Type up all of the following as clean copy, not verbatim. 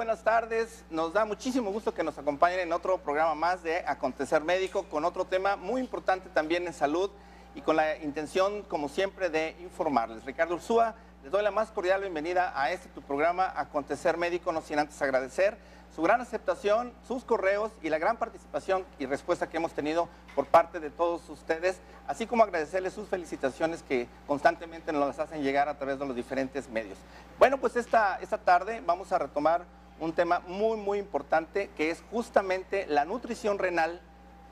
buenas tardes. Nos da muchísimo gusto que nos acompañen en otro programa más de Acontecer Médico con otro tema muy importante también en salud y con la intención, como siempre, de informarles. Ricardo Ursúa, les doy la más cordial bienvenida a este tu programa Acontecer Médico, no sin antes agradecer su gran aceptación, sus correos y la gran participación y respuesta que hemos tenido por parte de todos ustedes, así como agradecerles sus felicitaciones que constantemente nos las hacen llegar a través de los diferentes medios. Bueno, pues esta tarde vamos a retomar un tema muy importante, que es justamente la nutrición renal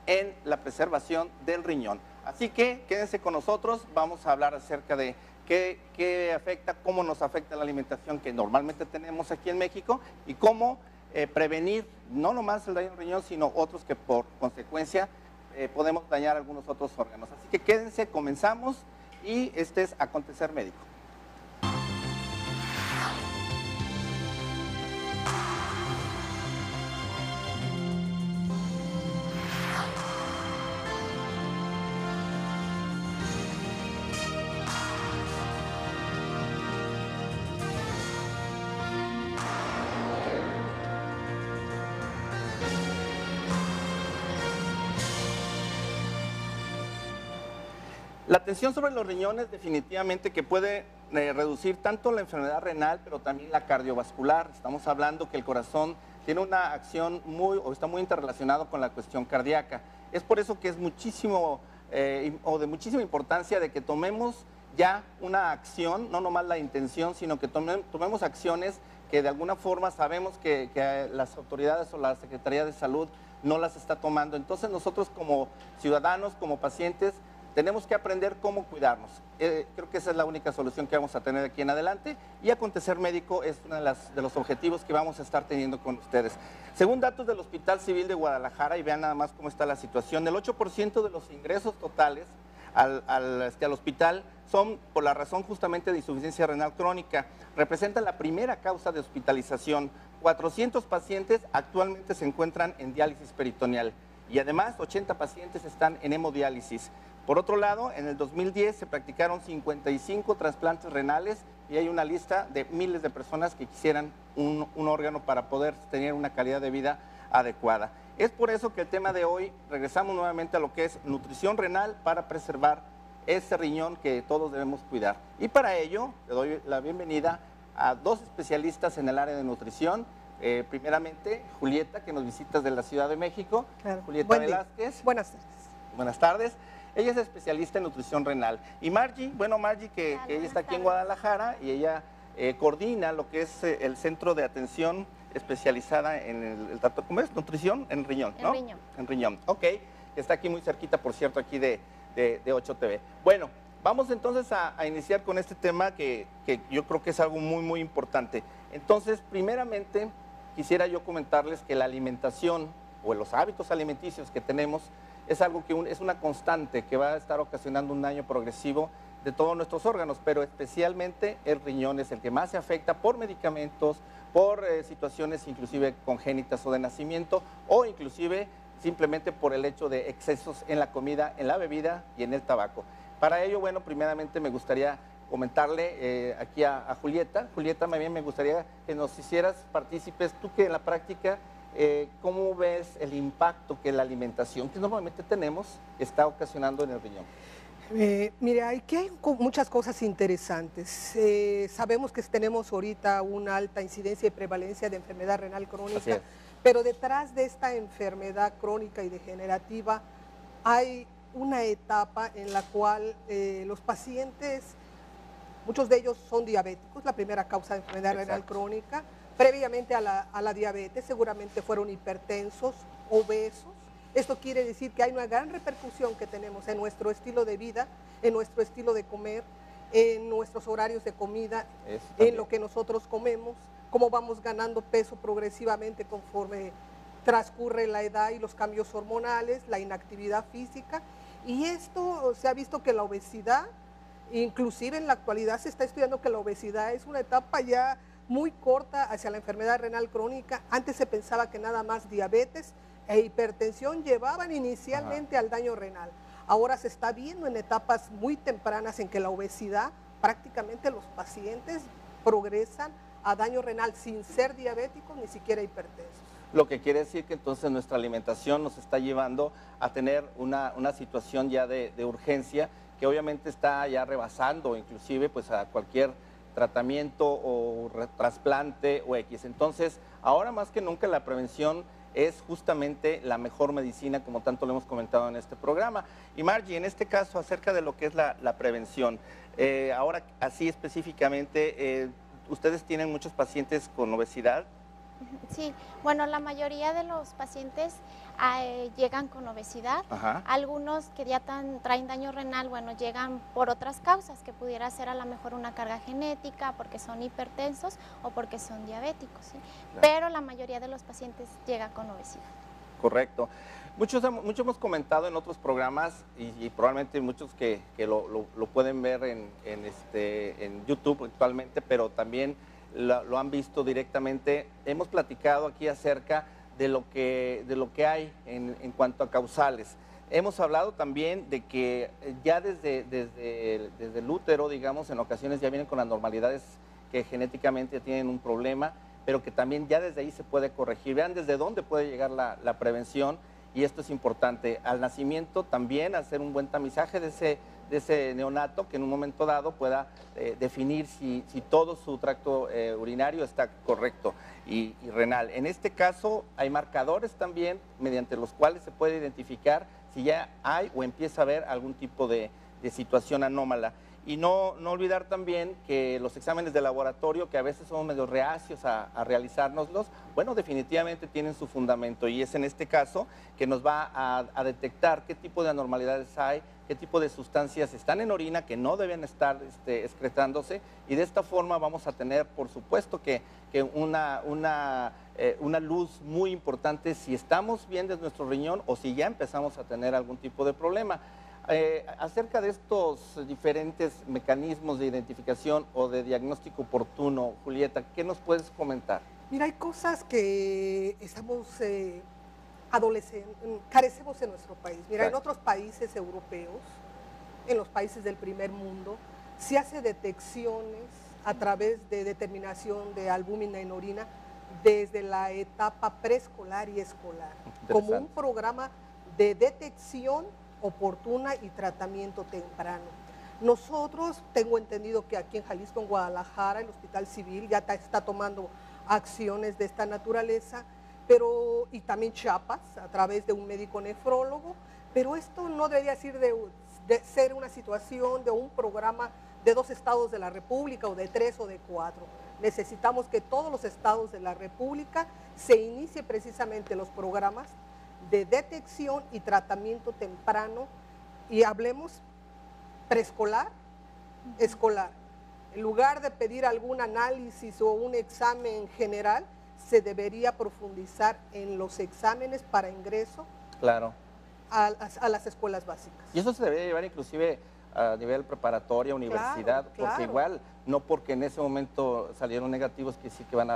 en la preservación del riñón. Así que quédense con nosotros, vamos a hablar acerca de qué afecta, cómo nos afecta la alimentación que normalmente tenemos aquí en México y cómo prevenir no nomás el daño del riñón, sino otros que por consecuencia podemos dañar algunos otros órganos. Así que quédense, comenzamos y este es Acontecer Médico. La atención sobre los riñones definitivamente que puede reducir tanto la enfermedad renal, pero también la cardiovascular. Estamos hablando que el corazón tiene una acción está muy interrelacionado con la cuestión cardíaca. Es por eso que es muchísimo de muchísima importancia de que tomemos ya una acción, no nomás la intención, sino que tomemos acciones que de alguna forma sabemos que las autoridades o la Secretaría de Salud no las está tomando. Entonces nosotros como ciudadanos, como pacientes, tenemos que aprender cómo cuidarnos. Creo que esa es la única solución que vamos a tener aquí en adelante y Acontecer Médico es uno de los objetivos que vamos a estar teniendo con ustedes. Según datos del Hospital Civil de Guadalajara, y vean nada más cómo está la situación, el 8% de los ingresos totales al hospital son por la razón justamente de insuficiencia renal crónica. Representan la primera causa de hospitalización. 400 pacientes actualmente se encuentran en diálisis peritoneal y además 80 pacientes están en hemodiálisis. Por otro lado, en el 2010 se practicaron 55 trasplantes renales y hay una lista de miles de personas que quisieran un órgano para poder tener una calidad de vida adecuada. Es por eso que el tema de hoy, regresamos nuevamente a lo que es nutrición renal para preservar ese riñón que todos debemos cuidar. Y para ello, le doy la bienvenida a dos especialistas en el área de nutrición. Primeramente, Julieta, que nos visita de la Ciudad de México. Claro. Julieta Velázquez. Buenas tardes. Buenas tardes. Ella es especialista en nutrición renal. Y Margie, que ella está aquí en Guadalajara y ella coordina lo que es el Centro de Atención Especializada en el trato, ¿cómo es? Nutrición en riñón, ¿no? En riñón. En riñón, ok. Está aquí muy cerquita, por cierto, aquí de 8TV. Bueno, vamos entonces a iniciar con este tema que yo creo que es algo muy importante. Entonces, primeramente, quisiera yo comentarles que la alimentación o los hábitos alimenticios que tenemos es algo que es una constante que va a estar ocasionando un daño progresivo de todos nuestros órganos, pero especialmente el riñón es el que más se afecta por medicamentos, por situaciones inclusive congénitas o de nacimiento, o inclusive simplemente por el hecho de excesos en la comida, en la bebida y en el tabaco. Para ello, bueno, primeramente me gustaría comentarle aquí a Julieta. Julieta, más bien me gustaría que nos hicieras partícipes, tú que en la práctica, ¿cómo ves el impacto que la alimentación que normalmente tenemos está ocasionando en el riñón? Mire, aquí hay muchas cosas interesantes. Sabemos que tenemos ahorita una alta incidencia y prevalencia de enfermedad renal crónica, pero detrás de esta enfermedad crónica y degenerativa hay una etapa en la cual los pacientes, muchos de ellos son diabéticos, la primera causa de enfermedad renal crónica. Previamente a la diabetes seguramente fueron hipertensos, obesos. Esto quiere decir que hay una gran repercusión que tenemos en nuestro estilo de vida, en nuestro estilo de comer, en nuestros horarios de comida, en lo que nosotros comemos, cómo vamos ganando peso progresivamente conforme transcurre la edad y los cambios hormonales, la inactividad física. Y esto se ha visto que la obesidad, inclusive en la actualidad se está estudiando que la obesidad es una etapa ya muy corta hacia la enfermedad renal crónica. Antes se pensaba que nada más diabetes e hipertensión llevaban inicialmente al daño renal. Ahora se está viendo en etapas muy tempranas en que la obesidad, prácticamente los pacientes progresan a daño renal sin ser diabéticos ni siquiera hipertensos. Lo que quiere decir que entonces nuestra alimentación nos está llevando a tener una situación ya de urgencia que obviamente está ya rebasando inclusive pues a cualquier tratamiento o trasplante o X. Entonces, ahora más que nunca la prevención es justamente la mejor medicina, como tanto lo hemos comentado en este programa. Y Margie, en este caso, acerca de lo que es la prevención, ahora así específicamente, ¿ustedes tienen muchos pacientes con obesidad? Sí, bueno, la mayoría de los pacientes llegan con obesidad. Ajá. Algunos que ya traen daño renal, bueno, llegan por otras causas, que pudiera ser a lo mejor una carga genética, porque son hipertensos o porque son diabéticos, ¿sí? Claro. Pero la mayoría de los pacientes llega con obesidad. Correcto. Muchos hemos comentado en otros programas y probablemente muchos que lo pueden ver en YouTube actualmente, pero también lo han visto directamente. Hemos platicado aquí acerca de lo que hay en cuanto a causales. Hemos hablado también de que ya desde el útero, digamos, en ocasiones ya vienen con anormalidades que genéticamente tienen un problema, pero que también ya desde ahí se puede corregir. Vean desde dónde puede llegar la prevención, y esto es importante. Al nacimiento también hacer un buen tamizaje de ese neonato, que en un momento dado pueda definir si todo su tracto urinario está correcto y renal. En este caso hay marcadores también mediante los cuales se puede identificar si ya hay o empieza a haber algún tipo de situación anómala. Y no olvidar también que los exámenes de laboratorio, que a veces somos medio reacios a realizárnoslos, bueno, definitivamente tienen su fundamento, y es en este caso que nos va a detectar qué tipo de anormalidades hay, qué tipo de sustancias están en orina que no deben estar excretándose, y de esta forma vamos a tener, por supuesto, que una luz muy importante si estamos bien de nuestro riñón o si ya empezamos a tener algún tipo de problema. Acerca de estos diferentes mecanismos de identificación o de diagnóstico oportuno, Julieta, ¿qué nos puedes comentar? Mira, hay cosas que estamos carecemos en nuestro país. Mira, en otros países europeos, en los países del primer mundo, se hace detecciones a través de determinación de albúmina en orina desde la etapa preescolar y escolar, como un programa de detección oportuna y tratamiento temprano. Nosotros, tengo entendido que aquí en Jalisco, en Guadalajara, el Hospital Civil ya está tomando acciones de esta naturaleza, y también Chiapas, a través de un médico nefrólogo, pero esto no debería ser de ser una situación de un programa de 2 estados de la República o de 3 o de 4. Necesitamos que todos los estados de la República se inicie precisamente los programas de detección y tratamiento temprano, y hablemos preescolar, escolar. En lugar de pedir algún análisis o un examen general, se debería profundizar en los exámenes para ingreso a las escuelas básicas. Y eso se debería llevar inclusive a nivel preparatoria, universidad, porque igual, no porque en ese momento salieron negativos que sí que van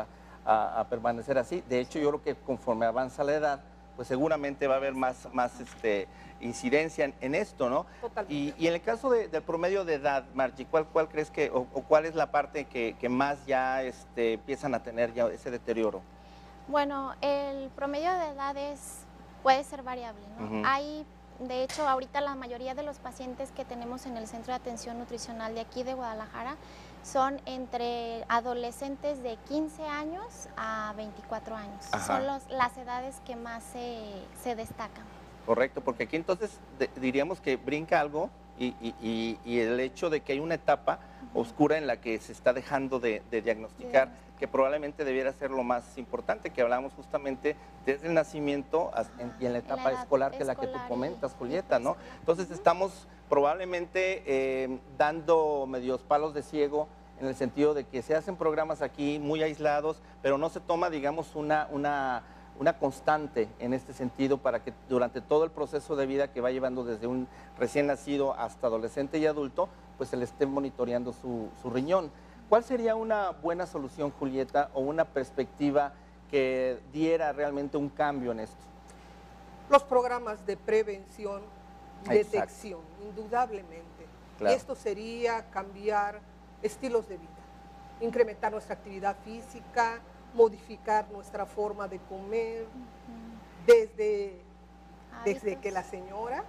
a permanecer así. De hecho, yo creo que conforme avanza la edad, pues seguramente va a haber más incidencia en esto, ¿no? Totalmente. Y en el caso del promedio de edad, Margie, ¿cuál crees que, o cuál es la parte que más ya empiezan a tener ya ese deterioro? Bueno, el promedio de edad puede ser variable, ¿no? Hay, de hecho, ahorita la mayoría de los pacientes que tenemos en el Centro de Atención Nutricional de aquí de Guadalajara son entre adolescentes de 15 años a 24 años. Ajá. Son las edades que más se destacan. Correcto, porque aquí entonces diríamos que brinca algo y el hecho de que hay una etapa oscura en la que se está dejando de diagnosticar, que probablemente debiera ser lo más importante, que hablamos justamente desde el nacimiento y en la etapa escolar, que es la que tú comentas, Julieta, ¿no? Entonces estamos probablemente dando medios palos de ciego, en el sentido de que se hacen programas aquí muy aislados, pero no se toma, digamos, una constante en este sentido para que durante todo el proceso de vida que va llevando desde un recién nacido hasta adolescente y adulto, pues se le esté monitoreando su riñón. ¿Cuál sería una buena solución, Julieta, o una perspectiva que diera realmente un cambio en esto? Los programas de prevención, detección, indudablemente. Claro. Esto sería cambiar estilos de vida. incrementar nuestra actividad física, modificar nuestra forma de comer, desde que la señora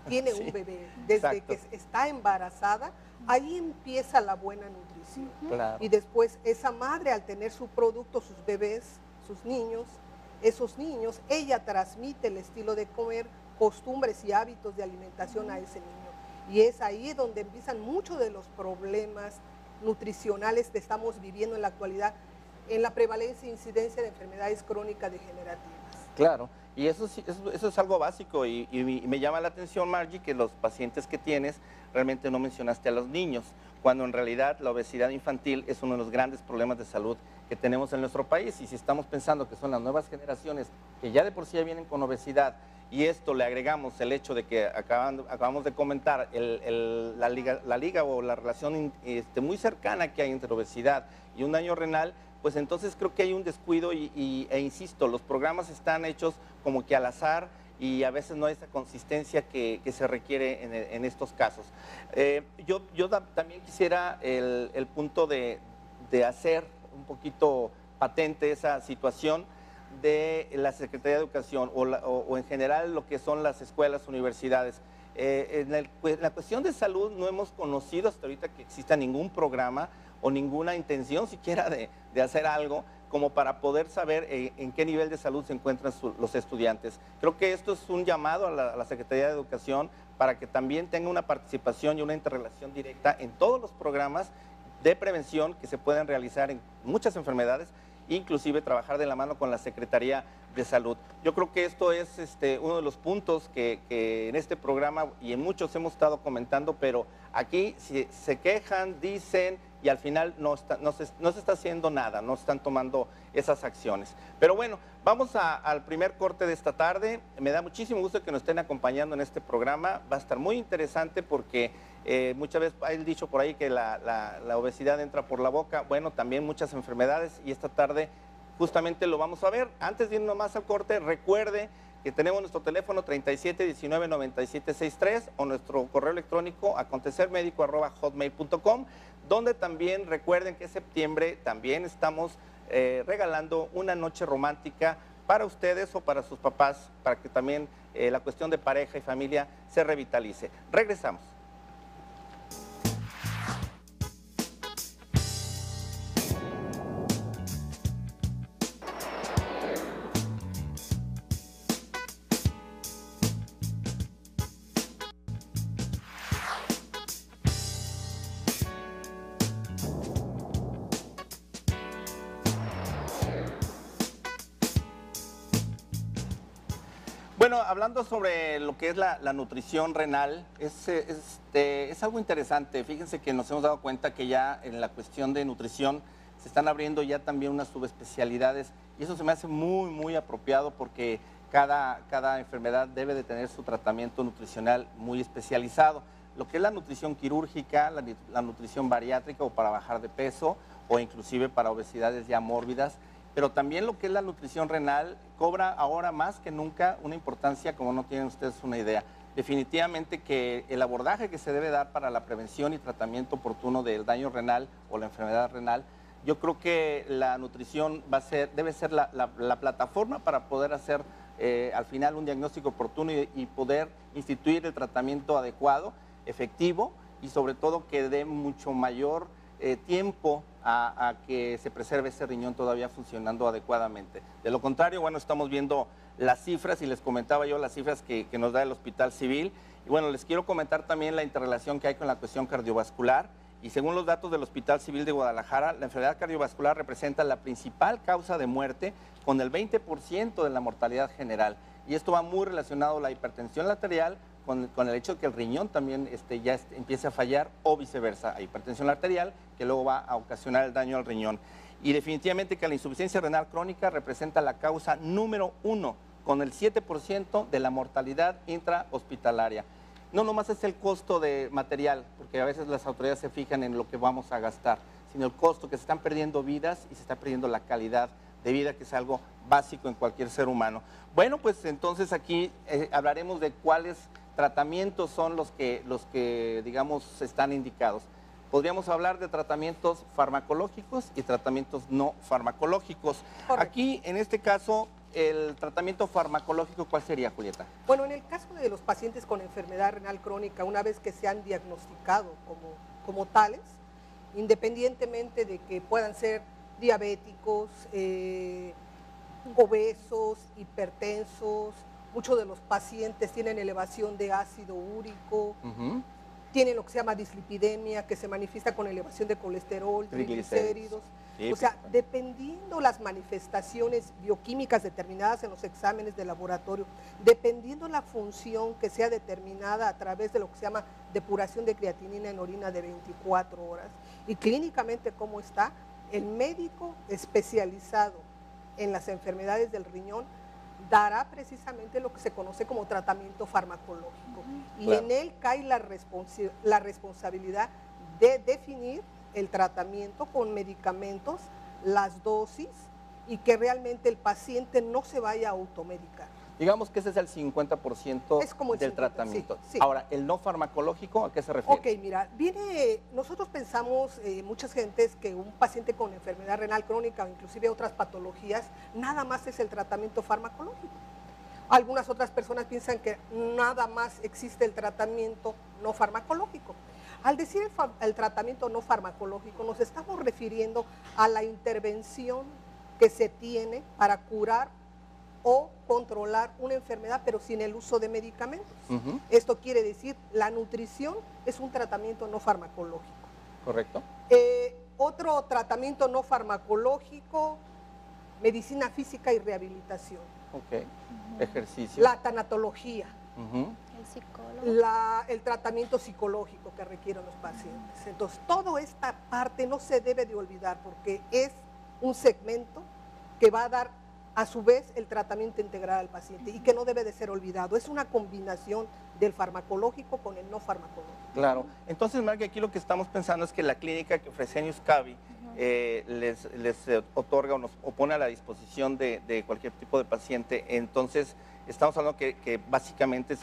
tiene un bebé, desde que está embarazada, ahí empieza la buena nutrición. Y después esa madre, al tener su producto, sus bebés, sus niños, esos niños, ella transmite el estilo de comer, costumbres y hábitos de alimentación a ese niño. Y es ahí donde empiezan muchos de los problemas nutricionales que estamos viviendo en la actualidad, en la prevalencia e incidencia de enfermedades crónicas degenerativas. Claro, y eso es algo básico y me llama la atención, Margie, que los pacientes que tienes realmente no mencionaste a los niños, cuando en realidad la obesidad infantil es uno de los grandes problemas de salud que tenemos en nuestro país. Y si estamos pensando que son las nuevas generaciones que ya de por sí vienen con obesidad, y esto le agregamos el hecho de que acabamos de comentar la liga o la relación muy cercana que hay entre obesidad y un daño renal, pues entonces creo que hay un descuido e insisto, los programas están hechos como que al azar y a veces no hay esa consistencia que se requiere en estos casos. Yo también quisiera el punto de hacer un poquito patente esa situación de la Secretaría de Educación o en general lo que son las escuelas, universidades. En la cuestión de salud no hemos conocido hasta ahorita que exista ningún programa o ninguna intención siquiera de hacer algo como para poder saber en qué nivel de salud se encuentran los estudiantes. Creo que esto es un llamado a la Secretaría de Educación para que también tenga una participación y una interrelación directa en todos los programas de prevención que se pueden realizar en muchas enfermedades, inclusive trabajar de la mano con la Secretaría de Salud. Yo creo que esto es uno de los puntos que en este programa y en muchos hemos estado comentando, pero aquí se quejan, dicen y al final no se está haciendo nada, no están tomando esas acciones. Pero bueno, vamos al primer corte de esta tarde. Me da muchísimo gusto que nos estén acompañando en este programa. Va a estar muy interesante porque muchas veces hay el dicho por ahí que la obesidad entra por la boca. Bueno, también muchas enfermedades y esta tarde justamente lo vamos a ver. Antes de irnos más al corte, recuerde que tenemos nuestro teléfono 3719-9763 o nuestro correo electrónico acontecermedico@hotmail.com, donde también recuerden que en septiembre también estamos regalando una noche romántica para ustedes o para sus papás, para que también la cuestión de pareja y familia se revitalice. Regresamos. Bueno, hablando sobre lo que es la nutrición renal, es algo interesante. Fíjense que nos hemos dado cuenta que ya en la cuestión de nutrición se están abriendo ya también unas subespecialidades y eso se me hace muy, muy apropiado porque cada enfermedad debe de tener su tratamiento nutricional muy especializado. Lo que es la nutrición quirúrgica, la nutrición bariátrica o para bajar de peso o inclusive para obesidades ya mórbidas, pero también lo que es la nutrición renal cobra ahora más que nunca una importancia como no tienen ustedes una idea. Definitivamente que el abordaje que se debe dar para la prevención y tratamiento oportuno del daño renal o la enfermedad renal, yo creo que la nutrición debe ser la plataforma para poder hacer al final un diagnóstico oportuno y poder instituir el tratamiento adecuado, efectivo y sobre todo que dé mucho mayor tiempo a que se preserve ese riñón todavía funcionando adecuadamente. De lo contrario, bueno, estamos viendo las cifras y les comentaba yo las cifras que nos da el Hospital Civil. Y bueno, les quiero comentar también la interrelación que hay con la cuestión cardiovascular. Y según los datos del Hospital Civil de Guadalajara, la enfermedad cardiovascular representa la principal causa de muerte con el 20% de la mortalidad general. Y esto va muy relacionado a la hipertensión arterial, con el hecho de que el riñón también empiece a fallar o viceversa, a hipertensión arterial que luego va a ocasionar el daño al riñón. Y definitivamente que la insuficiencia renal crónica representa la causa número 1 con el 7% de la mortalidad intrahospitalaria. No nomás es el costo de material, porque a veces las autoridades se fijan en lo que vamos a gastar, sino el costo que se están perdiendo vidas y se está perdiendo la calidad de vida, que es algo básico en cualquier ser humano. Bueno, pues entonces aquí hablaremos de cuáles tratamientos son los que digamos, están indicados. podríamos hablar de tratamientos farmacológicos y tratamientos no farmacológicos. Correcto. Aquí, en este caso, el tratamiento farmacológico, ¿cuál sería, Julieta? Bueno, en el caso de los pacientes con enfermedad renal crónica, una vez que se han diagnosticado como tales, independientemente de que puedan ser diabéticos, obesos, hipertensos, muchos de los pacientes tienen elevación de ácido úrico, tienen lo que se llama dislipidemia, que se manifiesta con elevación de colesterol, triglicéridos. Sí, o sea, dependiendo las manifestaciones bioquímicas determinadas en los exámenes de laboratorio, dependiendo la función que sea determinada a través de lo que se llama depuración de creatinina en orina de 24 horas, y clínicamente cómo está, el médico especializado en las enfermedades del riñón dará precisamente lo que se conoce como tratamiento farmacológico. Y en él cae la responsabilidad de definir el tratamiento con medicamentos, las dosis, y que realmente el paciente no se vaya a automedicar. Digamos que ese es el 50% del tratamiento. Sí, sí. Ahora, ¿el no farmacológico a qué se refiere? Ok, mira, nosotros pensamos, muchas gentes, que un paciente con enfermedad renal crónica o inclusive otras patologías, nada más es el tratamiento farmacológico. Algunas otras personas piensan que nada más existe el tratamiento no farmacológico. Al decir el tratamiento no farmacológico, nos estamos refiriendo a la intervención que se tiene para curar o controlar una enfermedad, pero sin el uso de medicamentos. Esto quiere decir, la nutrición es un tratamiento no farmacológico. Correcto. Otro tratamiento no farmacológico, medicina física y rehabilitación. Ok. Ejercicio. La tanatología. El psicólogo. El tratamiento psicológico que requieren los pacientes. Entonces, toda esta parte no se debe de olvidar, porque es un segmento que va a dar a su vez el tratamiento integral al paciente y que no debe de ser olvidado. Es una combinación del farmacológico con el no farmacológico. Claro. Entonces, Marque, aquí lo que estamos pensando es que la clínica que ofrece Añuscavi les otorga o pone a la disposición de cualquier tipo de paciente. Entonces, estamos hablando que básicamente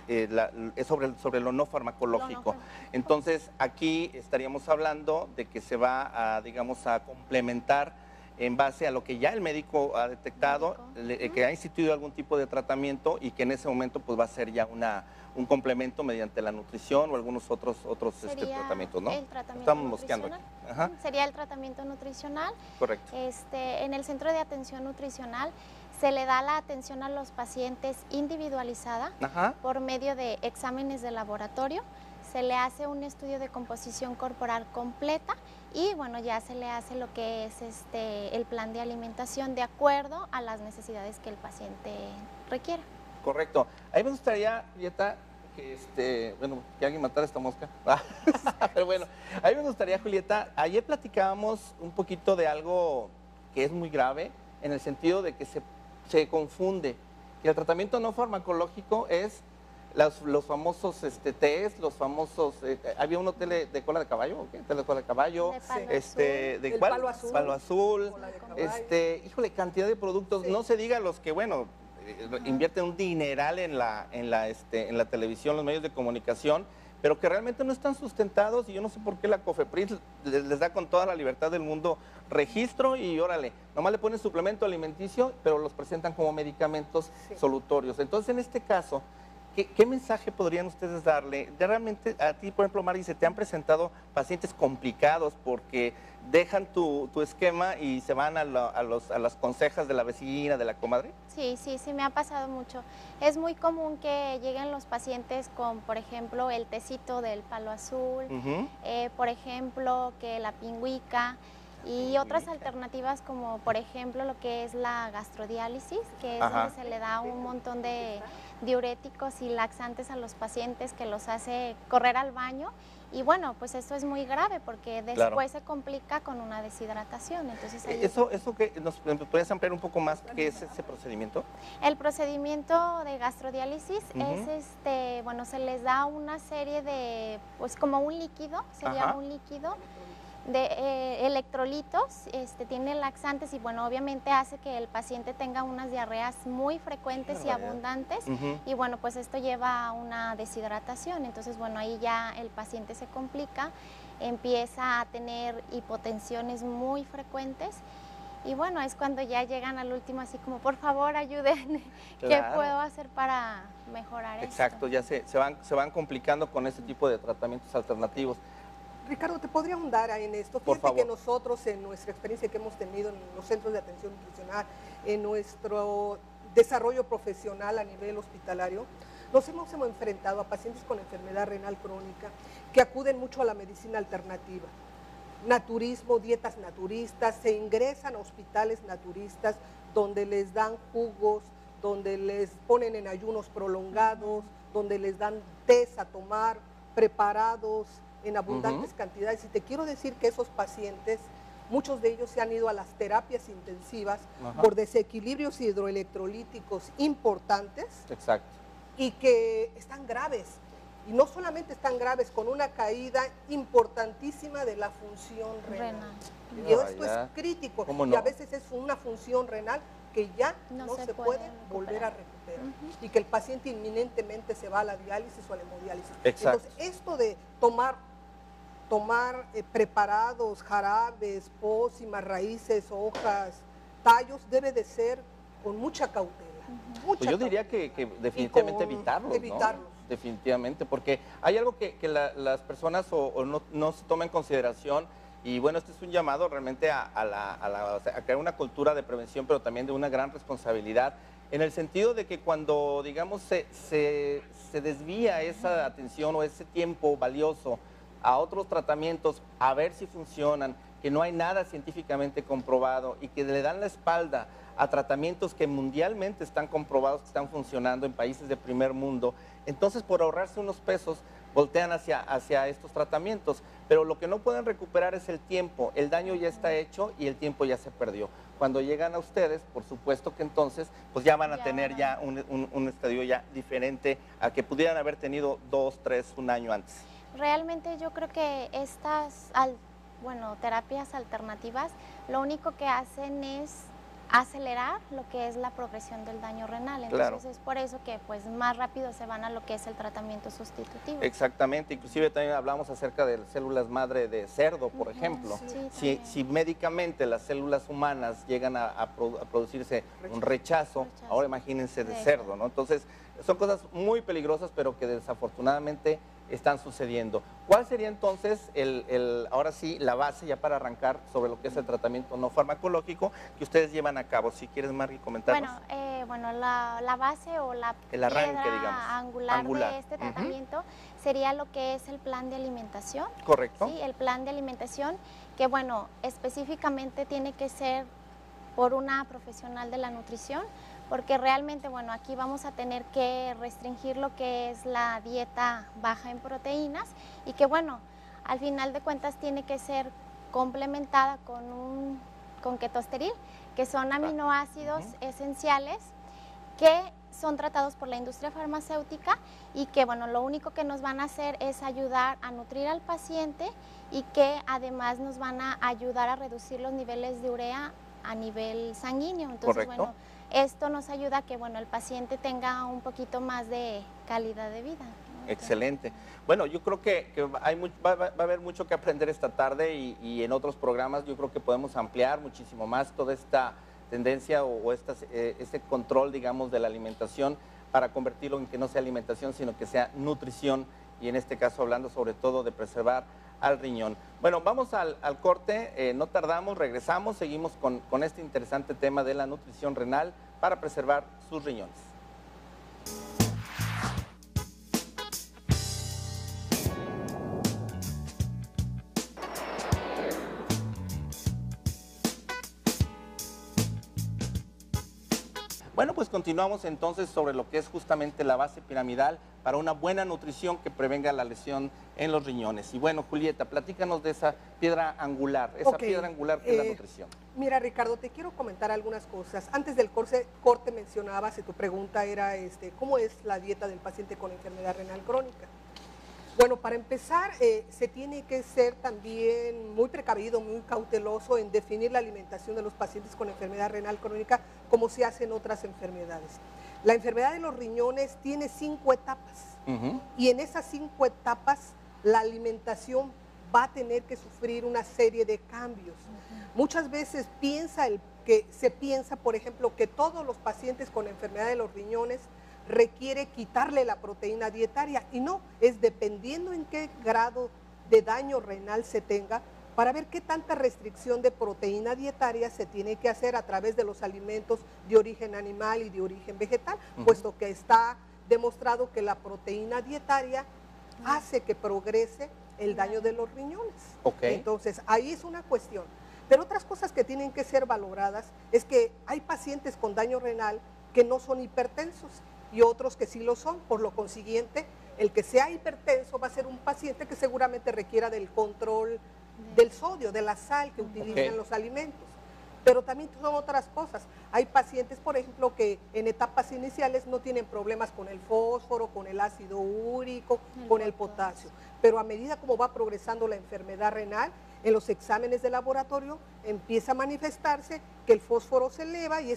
es sobre lo no farmacológico. Entonces, aquí estaríamos hablando de que se va a, digamos, a complementar en base a lo que ya el médico ha detectado, que ha instituido algún tipo de tratamiento y que en ese momento pues va a ser ya un complemento mediante la nutrición o algunos otros tratamientos, ¿no? El tratamiento estamos mosqueando aquí. Sería el tratamiento nutricional. Correcto. En el centro de atención nutricional se le da la atención a los pacientes individualizada por medio de exámenes de laboratorio. Se le hace un estudio de composición corporal completa y bueno, ya se le hace lo que es el plan de alimentación de acuerdo a las necesidades que el paciente requiera. Correcto. Ahí me gustaría, Julieta, que que alguien matara esta mosca. Pero bueno, a mí me gustaría, Julieta, ayer platicábamos un poquito de algo que es muy grave, en el sentido de que se confunde, que el tratamiento no farmacológico es los famosos test, los famosos, había uno tele de cola de caballo, ¿o qué? Tele de cola de caballo, ¿de cuál? Palo azul, palo azul, híjole, cantidad de productos, no se diga los que, bueno, invierten un dineral en la televisión, los medios de comunicación, pero que realmente no están sustentados, y yo no sé por qué la COFEPRIS les da con toda la libertad del mundo registro y órale, nomás le ponen suplemento alimenticio, pero los presentan como medicamentos solutorios. Entonces, en este caso, ¿qué mensaje podrían ustedes darle? Realmente a ti, por ejemplo, Mari, ¿se te han presentado pacientes complicados porque dejan tu esquema y se van a las consejas de la vecina, de la comadre? Sí, me ha pasado mucho. Es muy común que lleguen los pacientes con, por ejemplo, el tecito del palo azul, por ejemplo, que la pingüica, y otras alternativas como, por ejemplo, lo que es la gastrodiálisis, que es donde se le da un montón de diuréticos y laxantes a los pacientes que los hace correr al baño. Y bueno, pues esto es muy grave porque después se complica con una deshidratación. Entonces, ¿Eso que nos podrías ampliar un poco más qué es ese procedimiento? El procedimiento de gastrodiálisis es, bueno, se les da una serie de, pues como un líquido, sería un líquido de electrolitos, tiene laxantes y bueno, obviamente hace que el paciente tenga unas diarreas muy frecuentes y abundantes y bueno, pues esto lleva a una deshidratación, entonces bueno, ahí ya el paciente se complica. empieza a tener hipotensiones muy frecuentes. Y bueno, es cuando ya llegan al último así como, por favor, ayuden, ¿qué Claro. puedo hacer para mejorar esto? Exacto, ya se van complicando con este tipo de tratamientos alternativos. Ricardo, ¿te podría ahondar en esto? Por Fíjate que favor. nosotros, en nuestra experiencia que hemos tenido en los centros de atención nutricional, en nuestro desarrollo profesional a nivel hospitalario, nos hemos enfrentado a pacientes con enfermedad renal crónica que acuden mucho a la medicina alternativa. Naturismo, dietas naturistas, se ingresan a hospitales naturistas donde les dan jugos, donde les ponen en ayunos prolongados, donde les dan tés a tomar, preparados en abundantes cantidades. Y te quiero decir que esos pacientes, muchos de ellos se han ido a las terapias intensivas por desequilibrios hidroelectrolíticos importantes. Exacto. Y que están graves. Y no solamente están graves, con una caída importantísima de la función renal. Y esto es crítico. ¿Cómo no? Y a veces es una función renal que ya no se puede volver a recuperar. Y que el paciente inminentemente se va a la diálisis o a la hemodiálisis. Exacto. Entonces, esto de tomar preparados, jarabes, pócimas, raíces, hojas, tallos, debe de ser con mucha cautela. Pues yo diría que definitivamente evitarlos, ¿no? Definitivamente, porque hay algo que las personas no se toman en consideración, y bueno, este es un llamado realmente a crear una cultura de prevención, pero también de una gran responsabilidad, en el sentido de que cuando, digamos, se desvía esa atención o ese tiempo valioso a otros tratamientos, a ver si funcionan, que no hay nada científicamente comprobado y que le dan la espalda a tratamientos que mundialmente están comprobados que están funcionando en países de primer mundo, entonces por ahorrarse unos pesos voltean hacia estos tratamientos, pero lo que no pueden recuperar es el tiempo, el daño ya está hecho y el tiempo ya se perdió. Cuando llegan a ustedes, por supuesto que entonces pues ya van a tener ya un estadio ya diferente a que pudieran haber tenido 2, 3, un año antes. Realmente yo creo que estas terapias alternativas lo único que hacen es acelerar lo que es la progresión del daño renal. Entonces es por eso que pues más rápido se van a lo que es el tratamiento sustitutivo. Exactamente, inclusive también hablamos acerca de las células madre de cerdo, por ejemplo. Sí, si médicamente las células humanas llegan a producirse un rechazo, ahora imagínense de cerdo, ¿no? Entonces son cosas muy peligrosas, pero que desafortunadamente están sucediendo. ¿Cuál sería entonces ahora sí la base ya para arrancar sobre lo que es el tratamiento no farmacológico que ustedes llevan a cabo? Si quieres, Margui, comentarnos. La base o la arranque, piedra angular de este tratamiento sería lo que es el plan de alimentación. Correcto. Sí, el plan de alimentación que específicamente tiene que ser por una profesional de la nutrición, porque realmente, aquí vamos a tener que restringir lo que es la dieta baja en proteínas y que, al final de cuentas tiene que ser complementada con ketosteril, que son aminoácidos esenciales que son tratados por la industria farmacéutica y que, lo único que nos van a hacer es ayudar a nutrir al paciente y que además nos van a ayudar a reducir los niveles de urea a nivel sanguíneo. Entonces, esto nos ayuda a que el paciente tenga un poquito más de calidad de vida, ¿no? Excelente. Bueno, yo creo que va a haber mucho que aprender esta tarde y en otros programas yo creo que podemos ampliar muchísimo más toda esta tendencia o este control, digamos, de la alimentación para convertirlo en que no sea alimentación, sino que sea nutrición y en este caso hablando sobre todo de preservar al riñón. Bueno, vamos al corte, no tardamos, regresamos, seguimos con este interesante tema de la nutrición renal para preservar sus riñones. Bueno, pues continuamos entonces sobre lo que es justamente la base piramidal para una buena nutrición que prevenga la lesión en los riñones. Y bueno, Julieta, platícanos de esa piedra angular, piedra angular que es la nutrición. Mira, Ricardo, te quiero comentar algunas cosas. Antes del corte mencionabas, y tu pregunta era, ¿cómo es la dieta del paciente con enfermedad renal crónica? Bueno, para empezar, se tiene que ser también muy precavido, muy cauteloso en definir la alimentación de los pacientes con enfermedad renal crónica como se hace en otras enfermedades. La enfermedad de los riñones tiene 5 etapas y en esas 5 etapas la alimentación va a tener que sufrir una serie de cambios. Muchas veces se piensa, por ejemplo, que todos los pacientes con enfermedad de los riñones requiere quitarle la proteína dietaria, y no, es dependiendo en qué grado de daño renal se tenga, para ver qué tanta restricción de proteína dietaria se tiene que hacer a través de los alimentos de origen animal y de origen vegetal, puesto que está demostrado que la proteína dietaria hace que progrese el daño de los riñones. Entonces, ahí es una cuestión. Pero otras cosas que tienen que ser valoradas es que hay pacientes con daño renal que no son hipertensos y otros que sí lo son. Por lo consiguiente, el que sea hipertenso va a ser un paciente que seguramente requiera del control del sodio, de la sal que utilizan los alimentos. Pero también son otras cosas. Hay pacientes, por ejemplo, que en etapas iniciales no tienen problemas con el fósforo, con el ácido úrico, con el potasio. Pero a medida como va progresando la enfermedad renal, en los exámenes de laboratorio empieza a manifestarse que el fósforo se eleva y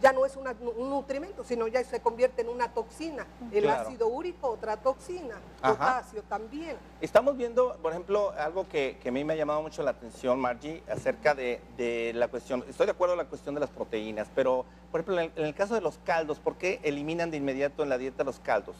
ya no es un nutrimento, sino ya se convierte en una toxina. El ácido úrico, otra toxina, potasio también. Estamos viendo, por ejemplo, algo que a mí me ha llamado mucho la atención, Margie, acerca de la cuestión, estoy de acuerdo en la cuestión de las proteínas, pero, por ejemplo, en el caso de los caldos, ¿por qué eliminan de inmediato en la dieta los caldos?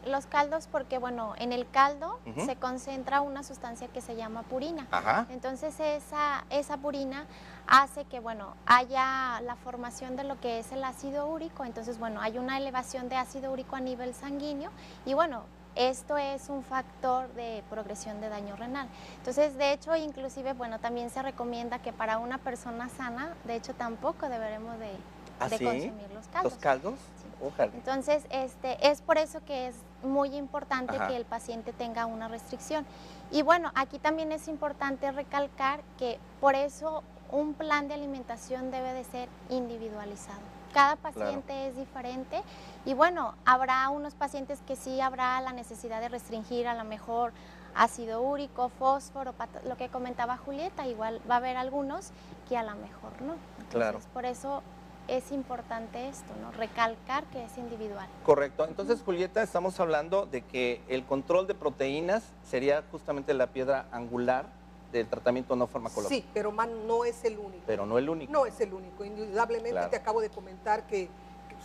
Los caldos porque, bueno, en el caldo se concentra una sustancia que se llama purina. Entonces, esa purina hace que, bueno, haya la formación de lo que es el ácido úrico. Entonces, bueno, hay una elevación de ácido úrico a nivel sanguíneo y, bueno, esto es un factor de progresión de daño renal. Entonces, de hecho, inclusive, bueno, también se recomienda que para una persona sana, de hecho, tampoco deberemos de consumir los caldos. ¿Los caldos? Sí. Entonces, es por eso que es muy importante que el paciente tenga una restricción. Y bueno, aquí también es importante recalcar que por eso un plan de alimentación debe de ser individualizado. Cada paciente es diferente y bueno, habrá unos pacientes que sí habrá la necesidad de restringir a lo mejor ácido úrico, fósforo, lo que comentaba Julieta, igual va a haber algunos que a lo mejor no. Entonces, por eso es importante esto, ¿no? Recalcar que es individual. Correcto. Entonces, Julieta, estamos hablando de que el control de proteínas sería justamente la piedra angular del tratamiento no farmacológico. Sí, pero no es el único. Pero no el único. No es el único. Indudablemente te acabo de comentar que,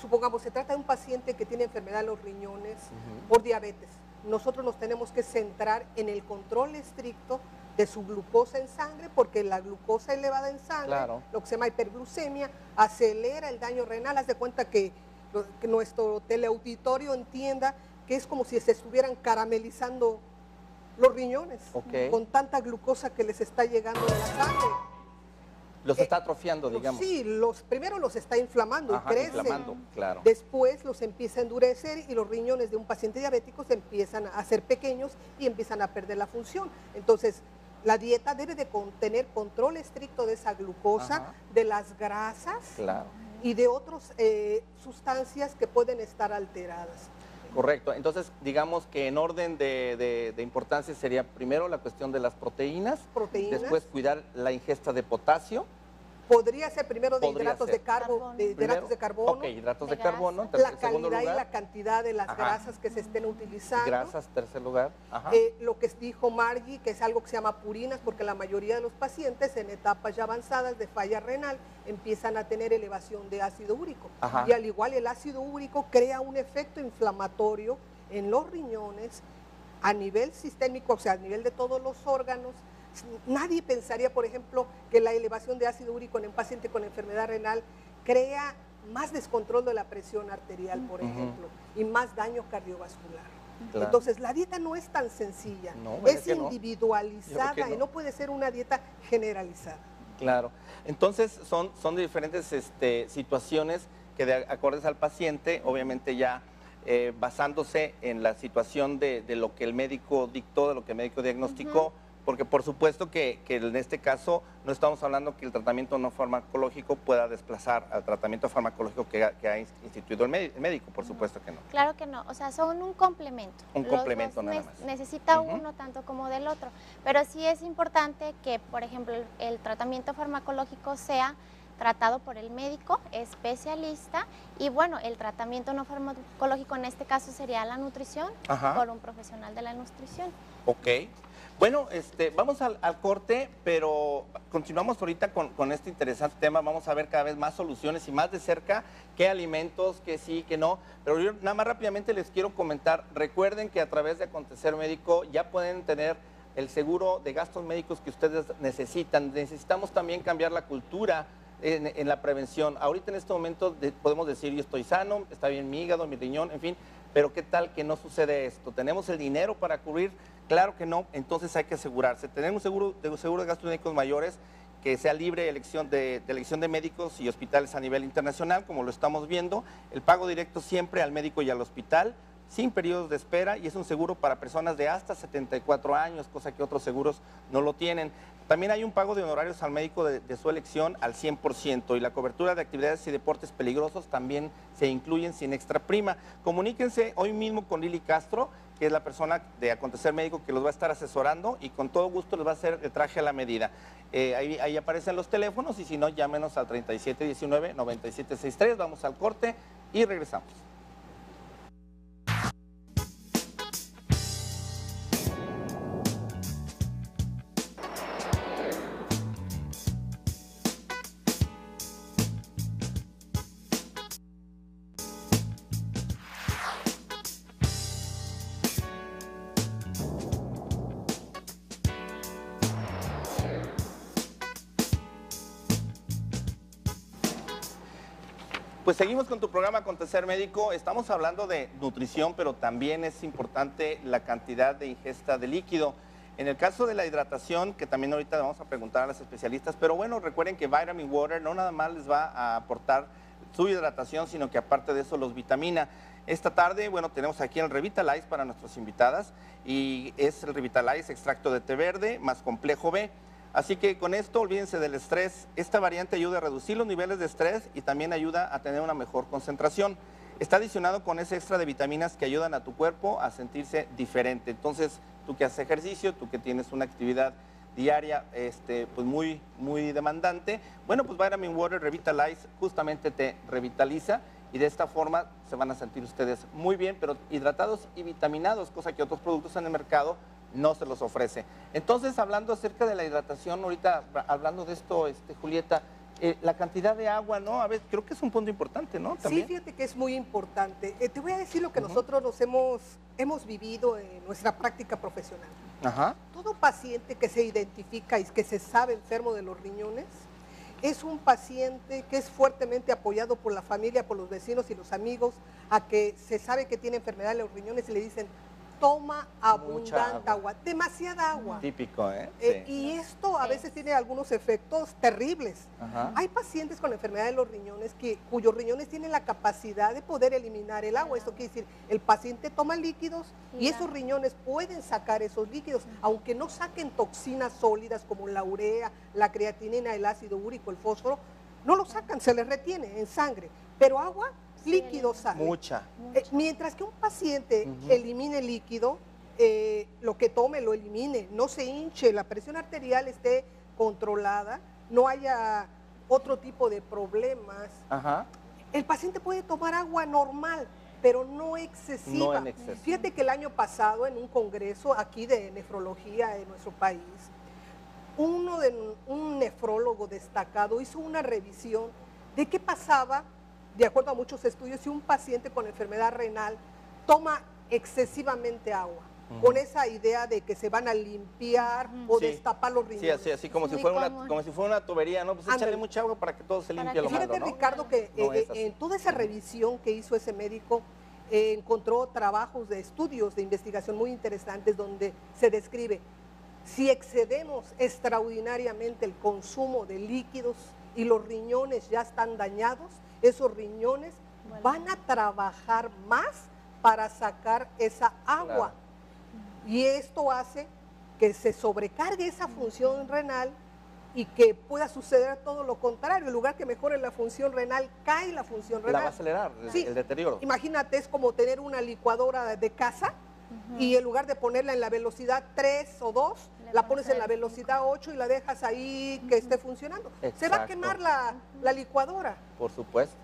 supongamos, se trata de un paciente que tiene enfermedad de los riñones por diabetes. Nosotros nos tenemos que centrar en el control estricto de su glucosa en sangre, porque la glucosa elevada en sangre, lo que se llama hiperglucemia, acelera el daño renal. Haz de cuenta que nuestro teleauditorio entienda que es como si se estuvieran caramelizando los riñones con tanta glucosa que les está llegando de la sangre. Los está atrofiando, digamos. Sí, primero los está inflamando y crecen. Claro. Después los empieza a endurecer y los riñones de un paciente diabético se empiezan a hacer pequeños y empiezan a perder la función. Entonces, la dieta debe de tener control estricto de esa glucosa, de las grasas y de otras sustancias que pueden estar alteradas. Correcto. Entonces, digamos que en orden de importancia sería primero la cuestión de las proteínas, después cuidar la ingesta de potasio. Podría ser primero de hidratos de carbono. Ok, hidratos de carbono. La calidad y la cantidad de las grasas que se estén utilizando. Grasas, tercer lugar. Lo que dijo Margie, que es algo que se llama purinas, porque la mayoría de los pacientes en etapas ya avanzadas de falla renal empiezan a tener elevación de ácido úrico. Y al igual el ácido úrico crea un efecto inflamatorio en los riñones a nivel sistémico, o sea, a nivel de todos los órganos. Nadie pensaría, por ejemplo, que la elevación de ácido úrico en un paciente con enfermedad renal crea más descontrol de la presión arterial, por ejemplo, y más daño cardiovascular. Entonces, la dieta no es tan sencilla, es individualizada y no puede ser una dieta generalizada. Claro. Entonces, son de diferentes situaciones que de acordes al paciente, obviamente ya basándose en la situación de lo que el médico dictó, de lo que el médico diagnosticó, porque por supuesto que en este caso no estamos hablando que el tratamiento no farmacológico pueda desplazar al tratamiento farmacológico que ha instituido el médico, por supuesto que no. Claro que no, o sea, son un complemento. Un complemento nada más. Necesita uno tanto como del otro, pero sí es importante que, por ejemplo, el tratamiento farmacológico sea tratado por el médico especialista y bueno, el tratamiento no farmacológico en este caso sería la nutrición por un profesional de la nutrición. Ok. Bueno, vamos al corte, pero continuamos ahorita con este interesante tema. Vamos a ver cada vez más soluciones y más de cerca qué alimentos, qué sí, qué no. Pero yo nada más rápidamente les quiero comentar, recuerden que a través de Acontecer Médico ya pueden tener el seguro de gastos médicos que ustedes necesitan. Necesitamos también cambiar la cultura en la prevención. Ahorita en este momento podemos decir, yo estoy sano, está bien mi hígado, mi riñón, en fin, pero ¿qué tal que no sucede esto? ¿Tenemos el dinero para cubrir? Claro que no, entonces hay que asegurarse. Tener un seguro de gastos médicos mayores que sea libre de elección de médicos y hospitales a nivel internacional, como lo estamos viendo, el pago directo siempre al médico y al hospital, sin periodos de espera, y es un seguro para personas de hasta 74 años, cosa que otros seguros no lo tienen. También hay un pago de honorarios al médico de su elección al 100%, y la cobertura de actividades y deportes peligrosos también se incluyen sin extra prima. Comuníquense hoy mismo con Lili Castro, que es la persona de Acontecer Médico que los va a estar asesorando y con todo gusto les va a hacer el traje a la medida. Ahí aparecen los teléfonos y si no, llámenos al 3719-9763. Vamos al corte y regresamos. Pues seguimos con tu programa Acontecer Médico. Estamos hablando de nutrición, pero también es importante la cantidad de ingesta de líquido. En el caso de la hidratación, que también ahorita vamos a preguntar a los especialistas, pero bueno, recuerden que Vitamin Water no nada más les va a aportar su hidratación, sino que aparte de eso los vitamina. Esta tarde, bueno, tenemos aquí el Revitalize para nuestras invitadas y es el Revitalize extracto de té verde más complejo B. Así que con esto olvídense del estrés. Esta variante ayuda a reducir los niveles de estrés y también ayuda a tener una mejor concentración. Está adicionado con ese extra de vitaminas que ayudan a tu cuerpo a sentirse diferente. Entonces, tú que haces ejercicio, tú que tienes una actividad diaria pues muy demandante, bueno, pues Vitamin Water Revitalize justamente te revitaliza y de esta forma se van a sentir ustedes muy bien, pero hidratados y vitaminados, cosa que otros productos en el mercado no se los ofrece. Entonces, hablando acerca de la hidratación, ahorita hablando de esto, Julieta, la cantidad de agua, ¿no? A ver, creo que es un punto importante, ¿no? ¿También? Sí, fíjate que es muy importante. Te voy a decir lo que nosotros hemos vivido en nuestra práctica profesional. Todo paciente que se identifica y que se sabe enfermo de los riñones es un paciente que es fuertemente apoyado por la familia, por los vecinos y los amigos, a que se sabe que tiene enfermedad de los riñones y le dicen, toma abundante agua, demasiada agua. Típico, ¿eh? Sí. Y esto a veces tiene algunos efectos terribles. Hay pacientes con enfermedad de los riñones cuyos riñones tienen la capacidad de poder eliminar el agua. Esto quiere decir, el paciente toma líquidos y esos riñones pueden sacar esos líquidos, aunque no saquen toxinas sólidas como la urea, la creatinina, el ácido úrico, el fósforo, no lo sacan, se les retiene en sangre. Pero agua, líquido sale. Mucha. Mientras que un paciente elimine líquido, lo que tome lo elimine, no se hinche, la presión arterial esté controlada, no haya otro tipo de problemas. El paciente puede tomar agua normal, pero no excesiva. No en exceso. Fíjate que el año pasado en un congreso aquí de nefrología en nuestro país, un nefrólogo destacado hizo una revisión de qué pasaba, de acuerdo a muchos estudios, si un paciente con enfermedad renal toma excesivamente agua, con esa idea de que se van a limpiar o destapar los riñones. Sí, así como si fuera una tubería, ¿no? Pues échale mucha agua para que todo se limpie lo malo, ¿no? Fíjate, Ricardo, que en toda esa revisión que hizo ese médico, encontró trabajos de estudios de investigación muy interesantes donde se describe si excedemos extraordinariamente el consumo de líquidos y los riñones ya están dañados, esos riñones van a trabajar más para sacar esa agua. Y esto hace que se sobrecargue esa función renal y que pueda suceder todo lo contrario. En lugar que mejore la función renal, cae la función renal. La va a acelerar el deterioro. Imagínate, es como tener una licuadora de casa y en lugar de ponerla en la velocidad 3 o 2, la pones en la velocidad 8 y la dejas ahí que esté funcionando. Exacto. Se va a quemar la licuadora. Por supuesto.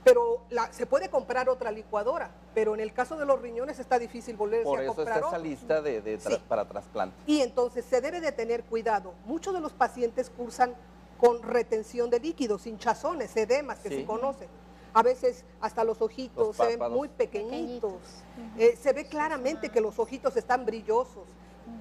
Pero se puede comprar otra licuadora, pero en el caso de los riñones está difícil volverse a comprar Por eso está esa otra. lista Sí. para trasplante. Y entonces se debe de tener cuidado. Muchos de los pacientes cursan con retención de líquidos, hinchazones, edemas que Sí. se conocen. A veces hasta los ojitos Los se ven párpados. muy pequeñitos. Pequeñitos. Se ve claramente que los ojitos están brillosos.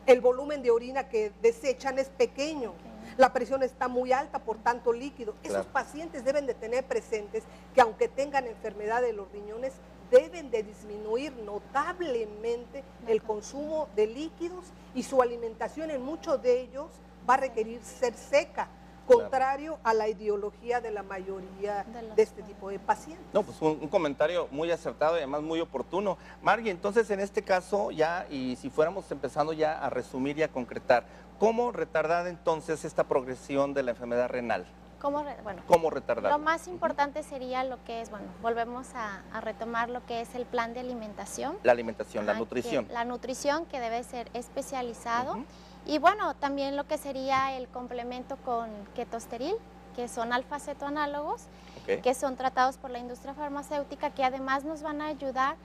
El volumen de orina que desechan es pequeño. La presión está muy alta por tanto líquido. Claro. Esos pacientes deben de tener presentes que aunque tengan enfermedad de los riñones, deben de disminuir notablemente el consumo de líquidos y su alimentación en muchos de ellos va a requerir ser seca, contrario a la ideología de la mayoría de este tipo de pacientes. No, pues un comentario muy acertado y además muy oportuno. Margui, entonces en este caso ya, y si fuéramos empezando ya a resumir y a concretar, ¿cómo retardar entonces esta progresión de la enfermedad renal? Bueno, ¿Cómo retardar? lo más importante sería lo que es, bueno, volvemos a retomar lo que es el plan de alimentación. La alimentación, la Ajá, nutrición. La nutrición que debe ser especializado. Ujú. Y bueno, también lo que sería el complemento con ketosteril, que son alfa-cetoanálogos, Ok. que son tratados por la industria farmacéutica, que además nos van a ayudar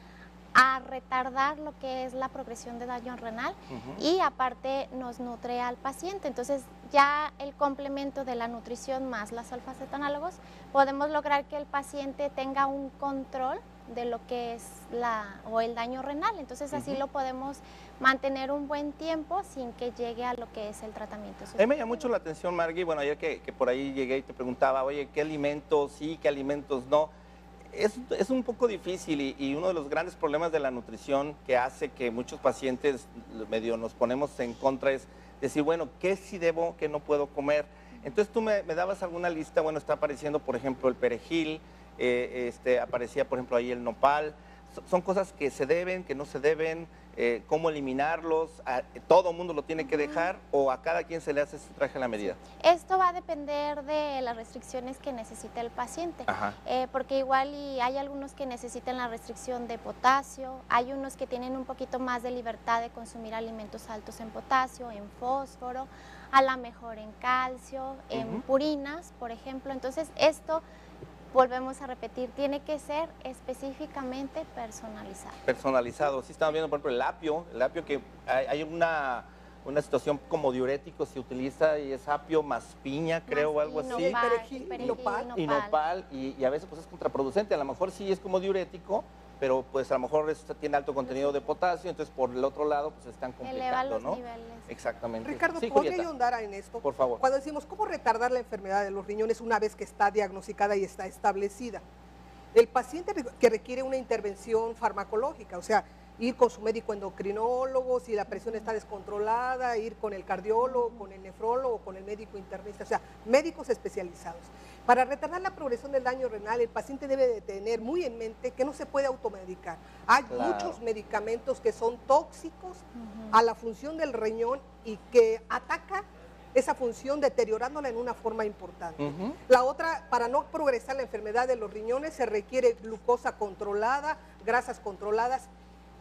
a retardar lo que es la progresión de daño renal Ujú. y aparte nos nutre al paciente. Entonces ya el complemento de la nutrición más las alfa-cetanálogos, podemos lograr que el paciente tenga un control de lo que es el daño renal. Entonces así Ujú. lo podemos mantener un buen tiempo sin que llegue a lo que es el tratamiento. A mí me llamó mucho la atención, Margui, bueno, ayer que por ahí llegué y te preguntaba, oye, ¿qué alimentos sí, qué alimentos no? Es un poco difícil y uno de los grandes problemas de la nutrición que hace que muchos pacientes medio nos ponemos en contra es decir, bueno, ¿qué sí debo, qué no puedo comer? Entonces tú me dabas alguna lista, bueno, está apareciendo, por ejemplo, el perejil, aparecía, por ejemplo, ahí el nopal. Son cosas que se deben, que no se deben, cómo eliminarlos, todo el mundo lo tiene que dejar o a cada quien se le hace su traje a la medida. Esto va a depender de las restricciones que necesite el paciente, Ajá. porque igual y hay algunos que necesitan la restricción de potasio, hay unos que tienen un poquito más de libertad de consumir alimentos altos en potasio, en fósforo, a lo mejor en calcio, en purinas, por ejemplo. Entonces esto, volvemos a repetir, tiene que ser específicamente personalizado. Personalizado. Sí, estamos viendo, por ejemplo, el apio que hay una situación como diurético, se utiliza y es apio más piña, creo, o algo así. perejil, Y nopal, y a veces pues es contraproducente. A lo mejor sí es como diurético, pero pues a lo mejor tiene alto contenido de potasio, entonces por el otro lado pues están Eleva complicando, los ¿no? niveles. Exactamente. Ricardo, Sí, ¿podría Julieta, yo andar en esto? por favor. Cuando decimos cómo retardar la enfermedad de los riñones una vez que está diagnosticada y está establecida, el paciente que requiere una intervención farmacológica, o sea, ir con su médico endocrinólogo, si la presión está descontrolada, ir con el cardiólogo, con el nefrólogo, con el médico internista, o sea, médicos especializados. Para retardar la progresión del daño renal, el paciente debe de tener muy en mente que no se puede automedicar. Hay muchos medicamentos que son tóxicos a la función del riñón y que ataca esa función deteriorándola en una forma importante. La otra, para no progresar la enfermedad de los riñones, se requiere glucosa controlada, grasas controladas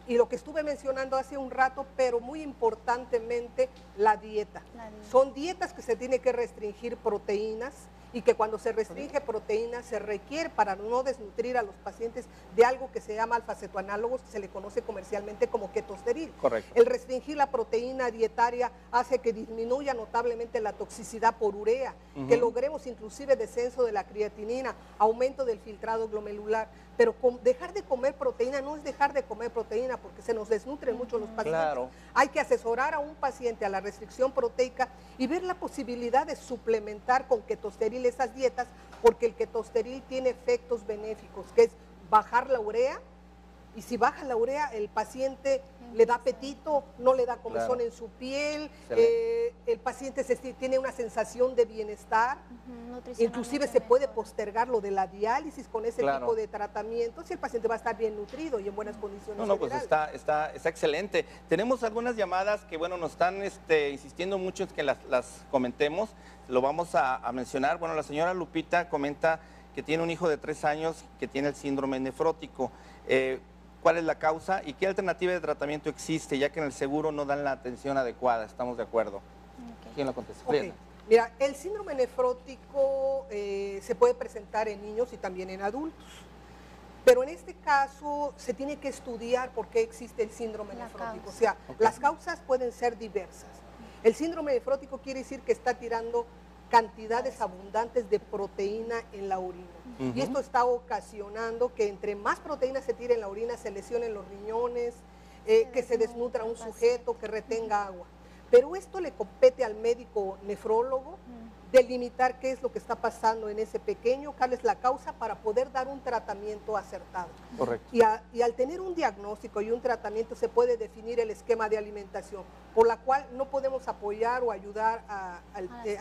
y lo que estuve mencionando hace un rato, pero muy importantemente, la dieta. Son dietas que se tiene que restringir proteínas y que cuando se restringe proteínas se requiere para no desnutrir a los pacientes de algo que se llama alfa-cetoanálogos, que se le conoce comercialmente como ketosteril. Correcto. El restringir la proteína dietaria hace que disminuya notablemente la toxicidad por urea, que logremos inclusive descenso de la creatinina, aumento del filtrado glomerular. Pero dejar de comer proteína no es dejar de comer proteína porque se nos desnutren mucho los pacientes. Claro. Hay que asesorar a un paciente a la restricción proteica y ver la posibilidad de suplementar con ketosteril esas dietas porque el ketosteril tiene efectos benéficos, que es bajar la urea, y si baja la urea el paciente le da apetito, no le da comezón en su piel, el paciente tiene una sensación de bienestar, inclusive se puede postergar lo de la diálisis con ese tipo de tratamientos y el paciente va a estar bien nutrido y en buenas condiciones. No, pues está excelente. Tenemos algunas llamadas que, bueno, nos están insistiendo mucho en que las comentemos, lo vamos a mencionar. Bueno, la señora Lupita comenta que tiene un hijo de 3 años que tiene el síndrome nefrótico. ¿Cuál es la causa y qué alternativa de tratamiento existe, ya que en el seguro no dan la atención adecuada? ¿Estamos de acuerdo? aquí en la Condesa. Okay. Mira, el síndrome nefrótico se puede presentar en niños y también en adultos. Pero en este caso se tiene que estudiar por qué existe el síndrome nefrótico. O sea, las causas pueden ser diversas. El síndrome nefrótico quiere decir que está tirando cantidades abundantes de proteína en la orina. Y esto está ocasionando que entre más proteína se tire en la orina, se lesionen los riñones, que se desnutra un sujeto, que retenga agua. Pero esto le compete al médico nefrólogo delimitar qué es lo que está pasando en ese pequeño, cuál es la causa para poder dar un tratamiento acertado. Correcto. Y al tener un diagnóstico y un tratamiento se puede definir el esquema de alimentación, por la cual no podemos apoyar o ayudar a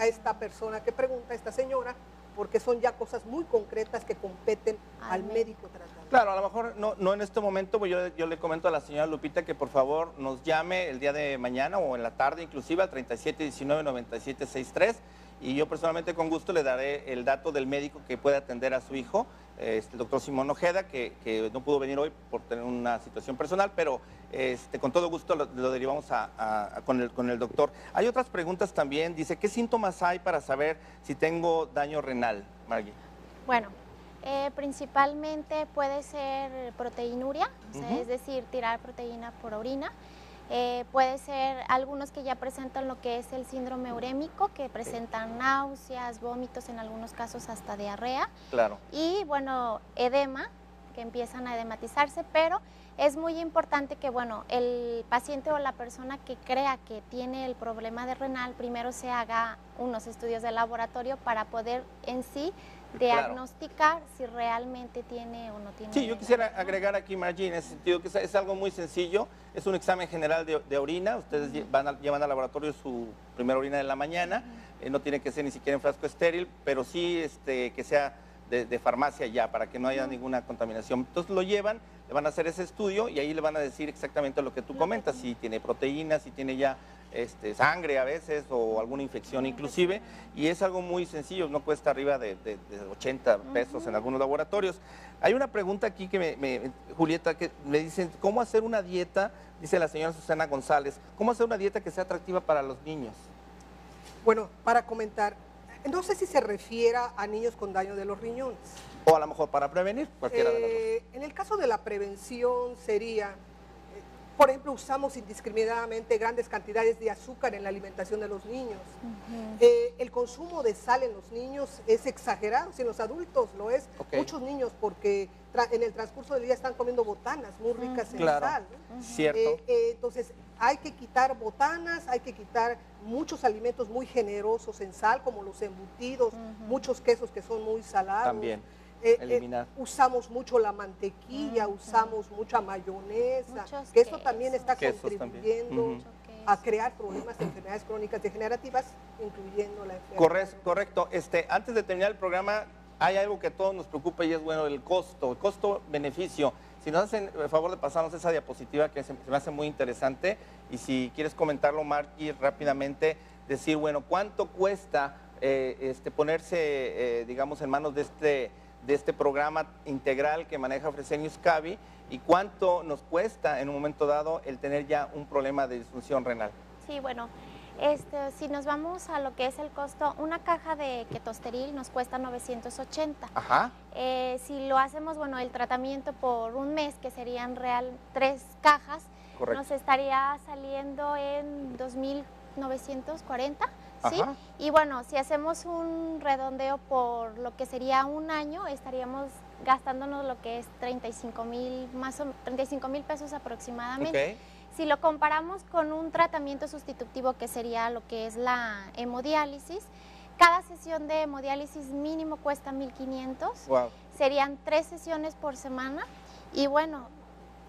esta persona que pregunta, a esta señora, porque son ya cosas muy concretas que competen al médico tratante. Claro, a lo mejor no en este momento, pues yo le comento a la señora Lupita que por favor nos llame el día de mañana o en la tarde inclusive al 3719-9763 y yo personalmente con gusto le daré el dato del médico que puede atender a su hijo, el doctor Simón Ojeda, que no pudo venir hoy por tener una situación personal, pero con todo gusto lo derivamos con el doctor. Hay otras preguntas también, dice, ¿qué síntomas hay para saber si tengo daño renal, Margui? Bueno, principalmente puede ser proteinuria, o sea, es decir, tirar proteína por orina. Puede ser algunos que ya presentan lo que es el síndrome urémico, que presentan náuseas, vómitos, en algunos casos hasta diarrea. Claro. Y bueno, edema, que empiezan a edematizarse, pero es muy importante que, bueno, el paciente o la persona que crea que tiene el problema de renal, primero se haga unos estudios de laboratorio para poder en sí diagnosticar si realmente tiene o no tiene. Sí, yo quisiera agregar aquí, Margie, en ese sentido, que es algo muy sencillo, es un examen general de orina, ustedes llevan al laboratorio su primera orina de la mañana, no tiene que ser ni siquiera en frasco estéril, pero sí que sea de farmacia ya, para que no haya ninguna contaminación. Entonces lo llevan, le van a hacer ese estudio y ahí le van a decir exactamente lo que tú comentas, si tiene proteínas, si tiene ya sangre a veces o alguna infección inclusive, y es algo muy sencillo, no cuesta arriba de 80 pesos en algunos laboratorios. Hay una pregunta aquí que Julieta, que me dicen, ¿cómo hacer una dieta? Dice la señora Susana González, ¿cómo hacer una dieta que sea atractiva para los niños? Bueno, para comentar, no sé si se refiera a niños con daño de los riñones. O a lo mejor para prevenir, cualquiera de las dos. En el caso de la prevención sería, por ejemplo, usamos indiscriminadamente grandes cantidades de azúcar en la alimentación de los niños. El consumo de sal en los niños es exagerado, si en los adultos lo es. Muchos niños, porque en el transcurso del día están comiendo botanas muy ricas en sal, ¿no? Cierto. Entonces, hay que quitar botanas, hay que quitar muchos alimentos muy generosos en sal, como los embutidos, muchos quesos que son muy salados. También. Eliminar. Usamos mucho la mantequilla, usamos mucha mayonesa, que eso también está contribuyendo a crear problemas de enfermedades crónicas degenerativas, incluyendo la enfermedad. Correcto. Antes de terminar el programa, hay algo que a todos nos preocupa y es, bueno, el costo-beneficio. Si nos hacen el favor de pasarnos esa diapositiva que se me hace muy interesante, y si quieres comentarlo, Marky, rápidamente, decir, bueno, ¿cuánto cuesta ponerse, digamos, en manos de este programa integral que maneja Fresenius Kabi, y cuánto nos cuesta en un momento dado el tener ya un problema de disfunción renal? Sí, bueno, si nos vamos a lo que es el costo, una caja de ketosteril nos cuesta 980. Ajá. Si lo hacemos, bueno, el tratamiento por un mes, que serían 3 cajas, correcto, nos estaría saliendo en 2,940. ¿sí? Y bueno, si hacemos un redondeo por lo que sería un año, estaríamos gastándonos lo que es 35,000 pesos aproximadamente. Si lo comparamos con un tratamiento sustitutivo, que sería lo que es la hemodiálisis, cada sesión de hemodiálisis mínimo cuesta 1,500. Wow. Serían 3 sesiones por semana y bueno,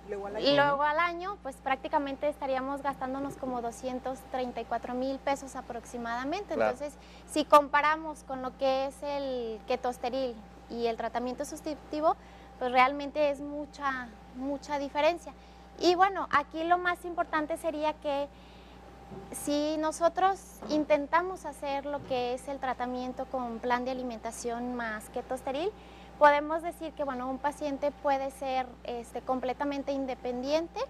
luego al año, pues prácticamente estaríamos gastándonos como 234,000 pesos aproximadamente. Claro. Entonces, si comparamos con lo que es el ketosteril y el tratamiento sustitutivo, pues realmente es mucha diferencia. Y bueno, aquí lo más importante sería que si nosotros intentamos hacer lo que es el tratamiento con plan de alimentación más ketosteril, podemos decir que, bueno, un paciente puede ser completamente independiente,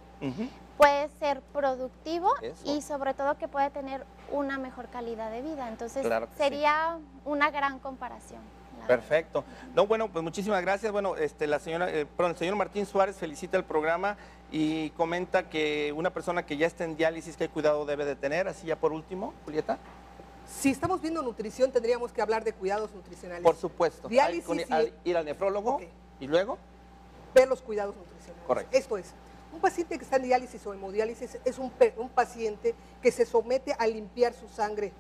puede ser productivo y sobre todo que puede tener una mejor calidad de vida. Entonces sería una gran comparación. Perfecto. No, bueno, pues muchísimas gracias. Bueno, el señor Martín Suárez felicita el programa y comenta que una persona que ya está en diálisis, ¿qué cuidado debe de tener? Así ya por último, Julieta. Si estamos viendo nutrición, tendríamos que hablar de cuidados nutricionales. Por supuesto. Diálisis ir al nefrólogo y luego ver los cuidados nutricionales. Correcto. Esto es, un paciente que está en diálisis o hemodiálisis es un paciente que se somete a limpiar su sangre,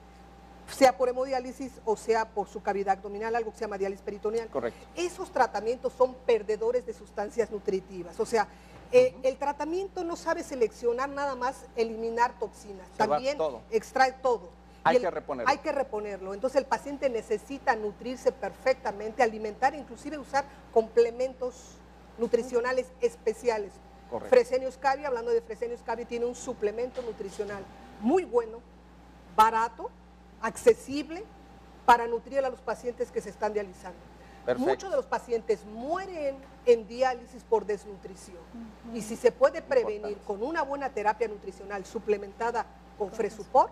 sea por hemodiálisis o sea por su cavidad abdominal, algo que se llama diálisis peritoneal. Correcto. Esos tratamientos son perdedores de sustancias nutritivas, o sea, el tratamiento no sabe seleccionar nada más eliminar toxinas, también extrae todo. Hay que reponerlo. Hay que reponerlo. Entonces el paciente necesita nutrirse perfectamente, alimentar, inclusive usar complementos nutricionales especiales. Correcto. Fresenius Kabi, hablando de Fresenius Kabi, tiene un suplemento nutricional muy bueno, barato, accesible, para nutrir a los pacientes que se están dializando. Perfecto. Muchos de los pacientes mueren en diálisis por desnutrición. Y si se puede prevenir con una buena terapia nutricional suplementada con Fresupor,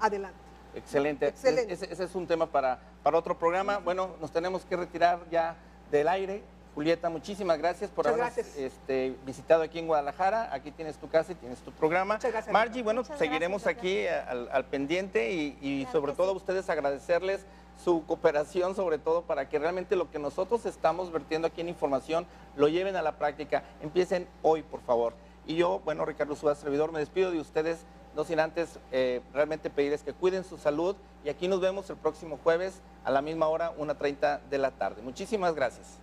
adelante. Excelente. Excelente. Ese es un tema para otro programa. Bueno, nos tenemos que retirar ya del aire. Julieta, muchísimas gracias por haber visitado aquí en Guadalajara. Aquí tienes tu casa y tienes tu programa. Muchas gracias. Margie, bueno, seguiremos aquí al pendiente y sobre todo a ustedes agradecerles su cooperación, sobre todo para que realmente lo que nosotros estamos vertiendo aquí en información lo lleven a la práctica. Empiecen hoy, por favor. Y yo, bueno, Ricardo Suárez, servidor, me despido de ustedes, no sin antes realmente pedirles que cuiden su salud y aquí nos vemos el próximo jueves a la misma hora, 1:30 de la tarde. Muchísimas gracias.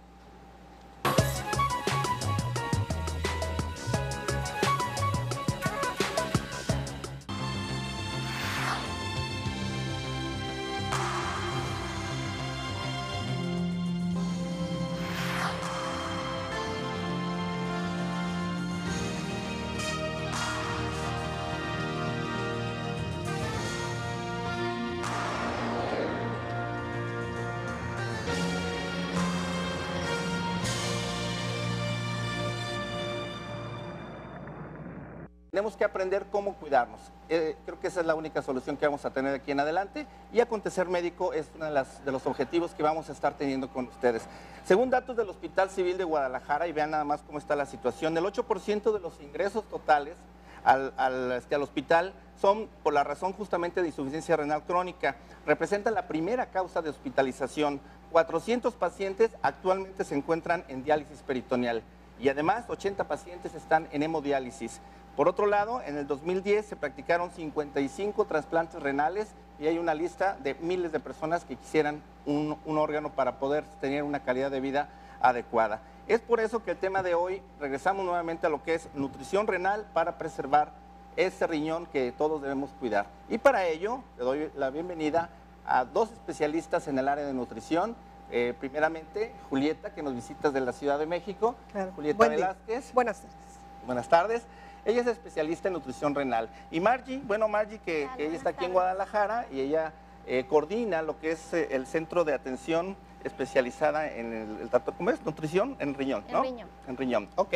Tenemos que aprender cómo cuidarnos. Creo que esa es la única solución que vamos a tener aquí en adelante y Acontecer Médico es uno de los objetivos que vamos a estar teniendo con ustedes. Según datos del Hospital Civil de Guadalajara, y vean nada más cómo está la situación, el 8% de los ingresos totales al hospital son por la razón justamente de insuficiencia renal crónica. Representan la primera causa de hospitalización. 400 pacientes actualmente se encuentran en diálisis peritoneal y además 80 pacientes están en hemodiálisis. Por otro lado, en el 2010 se practicaron 55 trasplantes renales y hay una lista de miles de personas que quisieran un órgano para poder tener una calidad de vida adecuada. Es por eso que el tema de hoy, regresamos nuevamente a lo que es nutrición renal para preservar ese riñón que todos debemos cuidar. Y para ello, le doy la bienvenida a dos especialistas en el área de nutrición. Primeramente, Julieta, que nos visita de la Ciudad de México. Claro. Julieta Velázquez. Buenas tardes. Buenas tardes. Ella es especialista en nutrición renal. Y Margie, que ella está aquí en Guadalajara y ella coordina lo que es el Centro de Atención Especializada en el trato, ¿cómo es? Nutrición en riñón, ¿no? En riñón. En riñón, ok.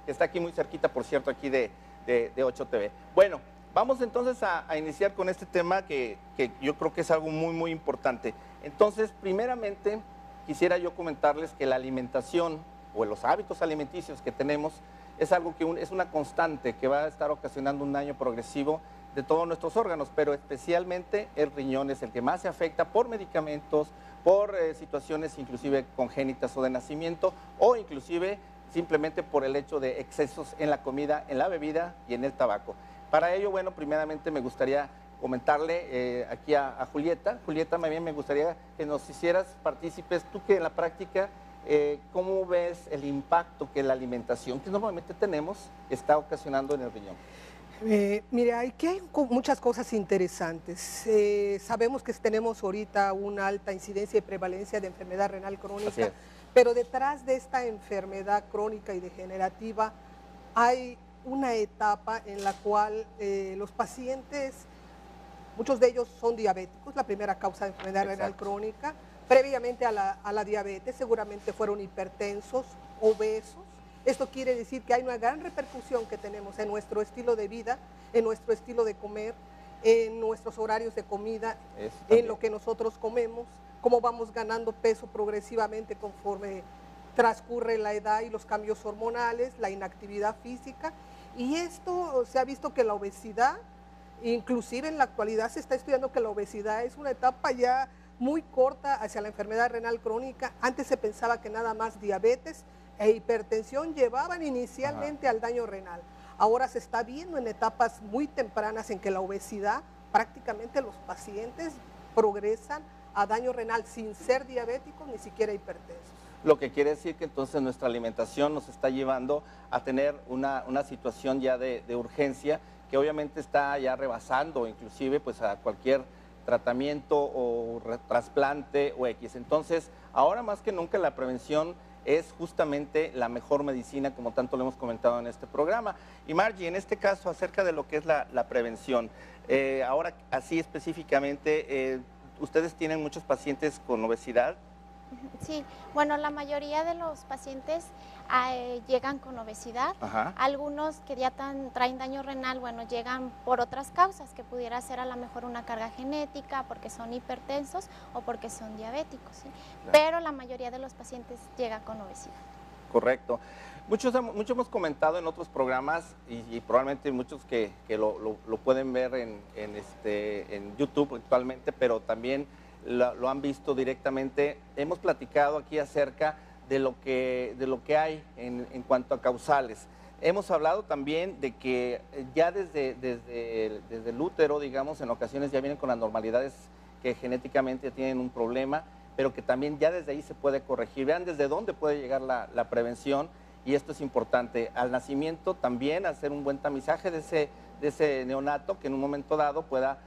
Está aquí muy cerquita, por cierto, aquí de 8TV. Bueno, vamos entonces a iniciar con este tema que yo creo que es algo muy, muy importante. Entonces, primeramente, quisiera yo comentarles que la alimentación o los hábitos alimenticios que tenemos es algo que es una constante que va a estar ocasionando un daño progresivo de todos nuestros órganos, pero especialmente el riñón es el que más se afecta por medicamentos, por situaciones inclusive congénitas o de nacimiento, o inclusive simplemente por el hecho de excesos en la comida, en la bebida y en el tabaco. Para ello, bueno, primeramente me gustaría comentarle aquí a Julieta. Julieta, también me gustaría que nos hicieras partícipes, tú que en la práctica, ¿cómo ves el impacto que la alimentación que normalmente tenemos está ocasionando en el riñón? Mire, aquí hay muchas cosas interesantes. Sabemos que tenemos ahorita una alta incidencia y prevalencia de enfermedad renal crónica, pero detrás de esta enfermedad crónica y degenerativa hay una etapa en la cual los pacientes, muchos de ellos son diabéticos, la primera causa de enfermedad renal crónica. Previamente a la diabetes seguramente fueron hipertensos, obesos. Esto quiere decir que hay una gran repercusión que tenemos en nuestro estilo de vida, en nuestro estilo de comer, en nuestros horarios de comida, en lo que nosotros comemos, cómo vamos ganando peso progresivamente conforme transcurre la edad y los cambios hormonales, la inactividad física. Y esto se ha visto que la obesidad, inclusive en la actualidad se está estudiando que la obesidad es una etapa ya muy corta hacia la enfermedad renal crónica. Antes se pensaba que nada más diabetes e hipertensión llevaban inicialmente al daño renal. Ahora se está viendo en etapas muy tempranas en que la obesidad, prácticamente los pacientes progresan a daño renal sin ser diabéticos ni siquiera hipertensos. Lo que quiere decir que entonces nuestra alimentación nos está llevando a tener una situación ya de urgencia que obviamente está ya rebasando inclusive pues a cualquier tratamiento o trasplante o X. Entonces, ahora más que nunca la prevención es justamente la mejor medicina, como tanto lo hemos comentado en este programa. Y Margie, en este caso, acerca de lo que es la prevención, ahora así específicamente, ¿ustedes tienen muchos pacientes con obesidad? Sí, bueno, la mayoría de los pacientes llegan con obesidad. Ajá. Algunos que ya traen daño renal, bueno, llegan por otras causas, que pudiera ser a lo mejor una carga genética, porque son hipertensos o porque son diabéticos, ¿sí? Claro. Pero la mayoría de los pacientes llega con obesidad. Correcto. Muchos hemos comentado en otros programas y probablemente muchos que lo pueden ver en YouTube actualmente, pero también lo han visto directamente. Hemos platicado aquí acerca de lo que hay en cuanto a causales. Hemos hablado también de que ya desde el útero, digamos, en ocasiones ya vienen con anormalidades que genéticamente tienen un problema, pero que también ya desde ahí se puede corregir. Vean desde dónde puede llegar la prevención, y esto es importante. Al nacimiento también hacer un buen tamizaje de ese neonato, que en un momento dado pueda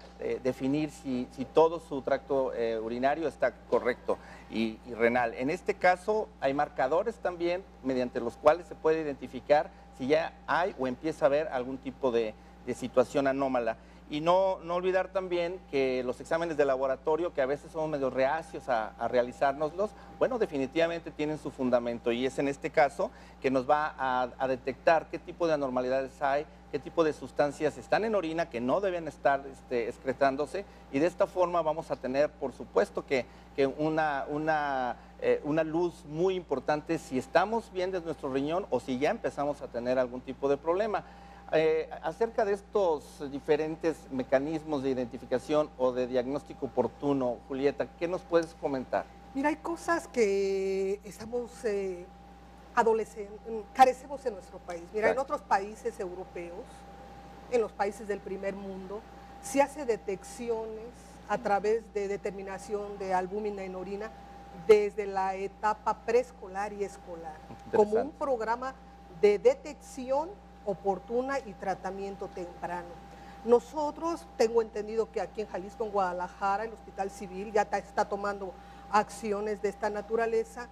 definir si todo su tracto urinario está correcto y renal. En este caso hay marcadores también mediante los cuales se puede identificar si ya hay o empieza a haber algún tipo de situación anómala. Y no olvidar también que los exámenes de laboratorio, que a veces somos medio reacios a realizárnoslos, bueno, definitivamente tienen su fundamento, y es en este caso que nos va a detectar qué tipo de anormalidades hay, qué tipo de sustancias están en orina que no deben estar excretándose, y de esta forma vamos a tener, por supuesto, que una luz muy importante si estamos bien de nuestro riñón o si ya empezamos a tener algún tipo de problema. Acerca de estos diferentes mecanismos de identificación o de diagnóstico oportuno, Julieta, ¿qué nos puedes comentar? Mira, hay cosas que carecemos en nuestro país. Mira, claro. En otros países europeos, en los países del primer mundo, se hace detecciones a través de determinación de albúmina en orina desde la etapa preescolar y escolar, como un programa de detección oportuna y tratamiento temprano. Nosotros, tengo entendido que aquí en Jalisco, en Guadalajara, el Hospital Civil ya está tomando acciones de esta naturaleza,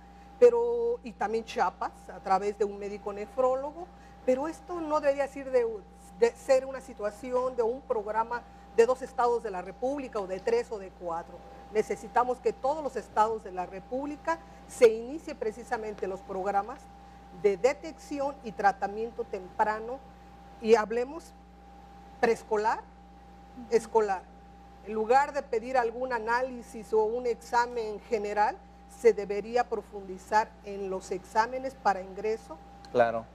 y también Chiapas, a través de un médico nefrólogo, pero esto no debería ser de ser una situación de un programa de 2 estados de la República o de 3 o de 4. Necesitamos que todos los estados de la República se inicie precisamente los programas de detección y tratamiento temprano, y hablemos preescolar, escolar. En lugar de pedir algún análisis o un examen general, se debería profundizar en los exámenes para ingreso, claro,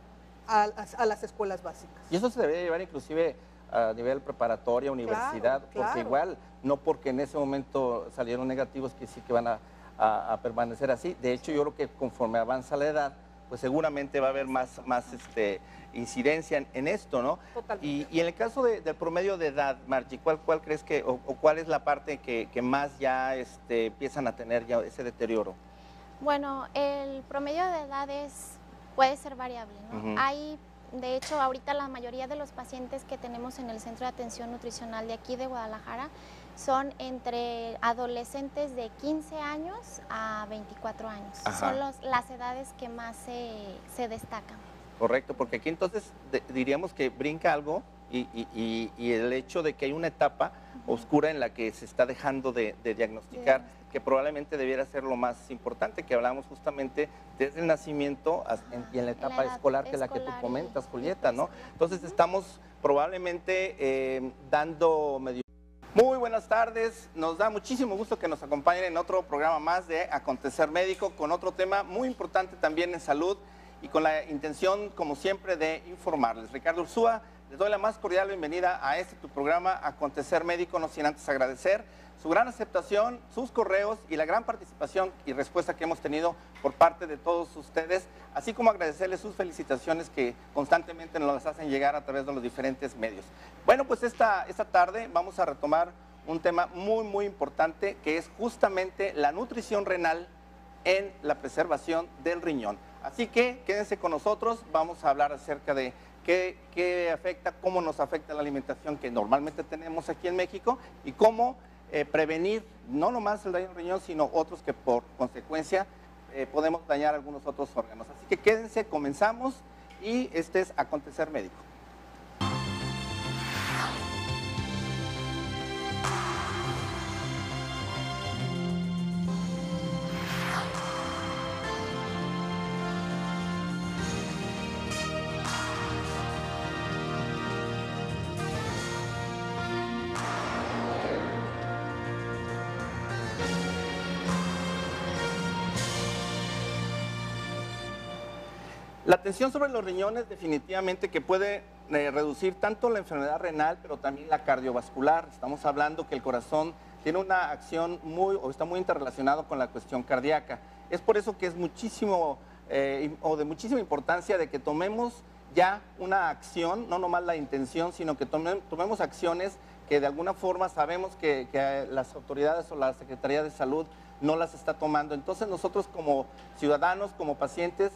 a las escuelas básicas. Y eso se debería llevar inclusive a nivel preparatoria, universidad, claro, porque igual, no porque en ese momento salieron negativos, que sí que van a permanecer así. De hecho, yo creo que conforme avanza la edad, pues seguramente va a haber más incidencia en esto, ¿no? Totalmente. Y en el caso del promedio de edad, Margie, ¿cuál crees que, o cuál es la parte que más ya empiezan a tener ya ese deterioro? Bueno, el promedio de edad puede ser variable, ¿no? Hay, de hecho, ahorita la mayoría de los pacientes que tenemos en el Centro de Atención Nutricional de aquí de Guadalajara son entre adolescentes de 15 años a 24 años. Ajá. Son las edades que más se destacan. Correcto, porque aquí entonces diríamos que brinca algo y el hecho de que hay una etapa oscura en la que se está dejando de diagnosticar, que probablemente debiera ser lo más importante, que hablamos justamente desde el nacimiento y en la etapa escolar, que es la que tú comentas, Julieta, ¿no? Entonces estamos probablemente dando medio... Muy buenas tardes, nos da muchísimo gusto que nos acompañen en otro programa más de Acontecer Médico, con otro tema muy importante también en salud y con la intención, como siempre, de informarles. Ricardo Ursúa, les doy la más cordial bienvenida a este tu programa Acontecer Médico, no sin antes agradecer su gran aceptación, sus correos y la gran participación y respuesta que hemos tenido por parte de todos ustedes, así como agradecerles sus felicitaciones que constantemente nos las hacen llegar a través de los diferentes medios. Bueno, pues esta tarde vamos a retomar un tema muy importante, que es justamente la nutrición renal en la preservación del riñón. Así que quédense con nosotros, vamos a hablar acerca de qué afecta, cómo nos afecta la alimentación que normalmente tenemos aquí en México y cómo prevenir no nomás el daño al riñón, sino otros que por consecuencia podemos dañar algunos otros órganos. Así que quédense, comenzamos y este es Acontecer Médico. La atención sobre los riñones definitivamente que puede reducir tanto la enfermedad renal, pero también la cardiovascular. Estamos hablando que el corazón tiene una acción está muy interrelacionado con la cuestión cardíaca. Es por eso que es muchísimo de muchísima importancia de que tomemos ya una acción, no nomás la intención, sino que tomemos acciones que de alguna forma sabemos que las autoridades o la Secretaría de Salud no las está tomando. Entonces nosotros como ciudadanos, como pacientes,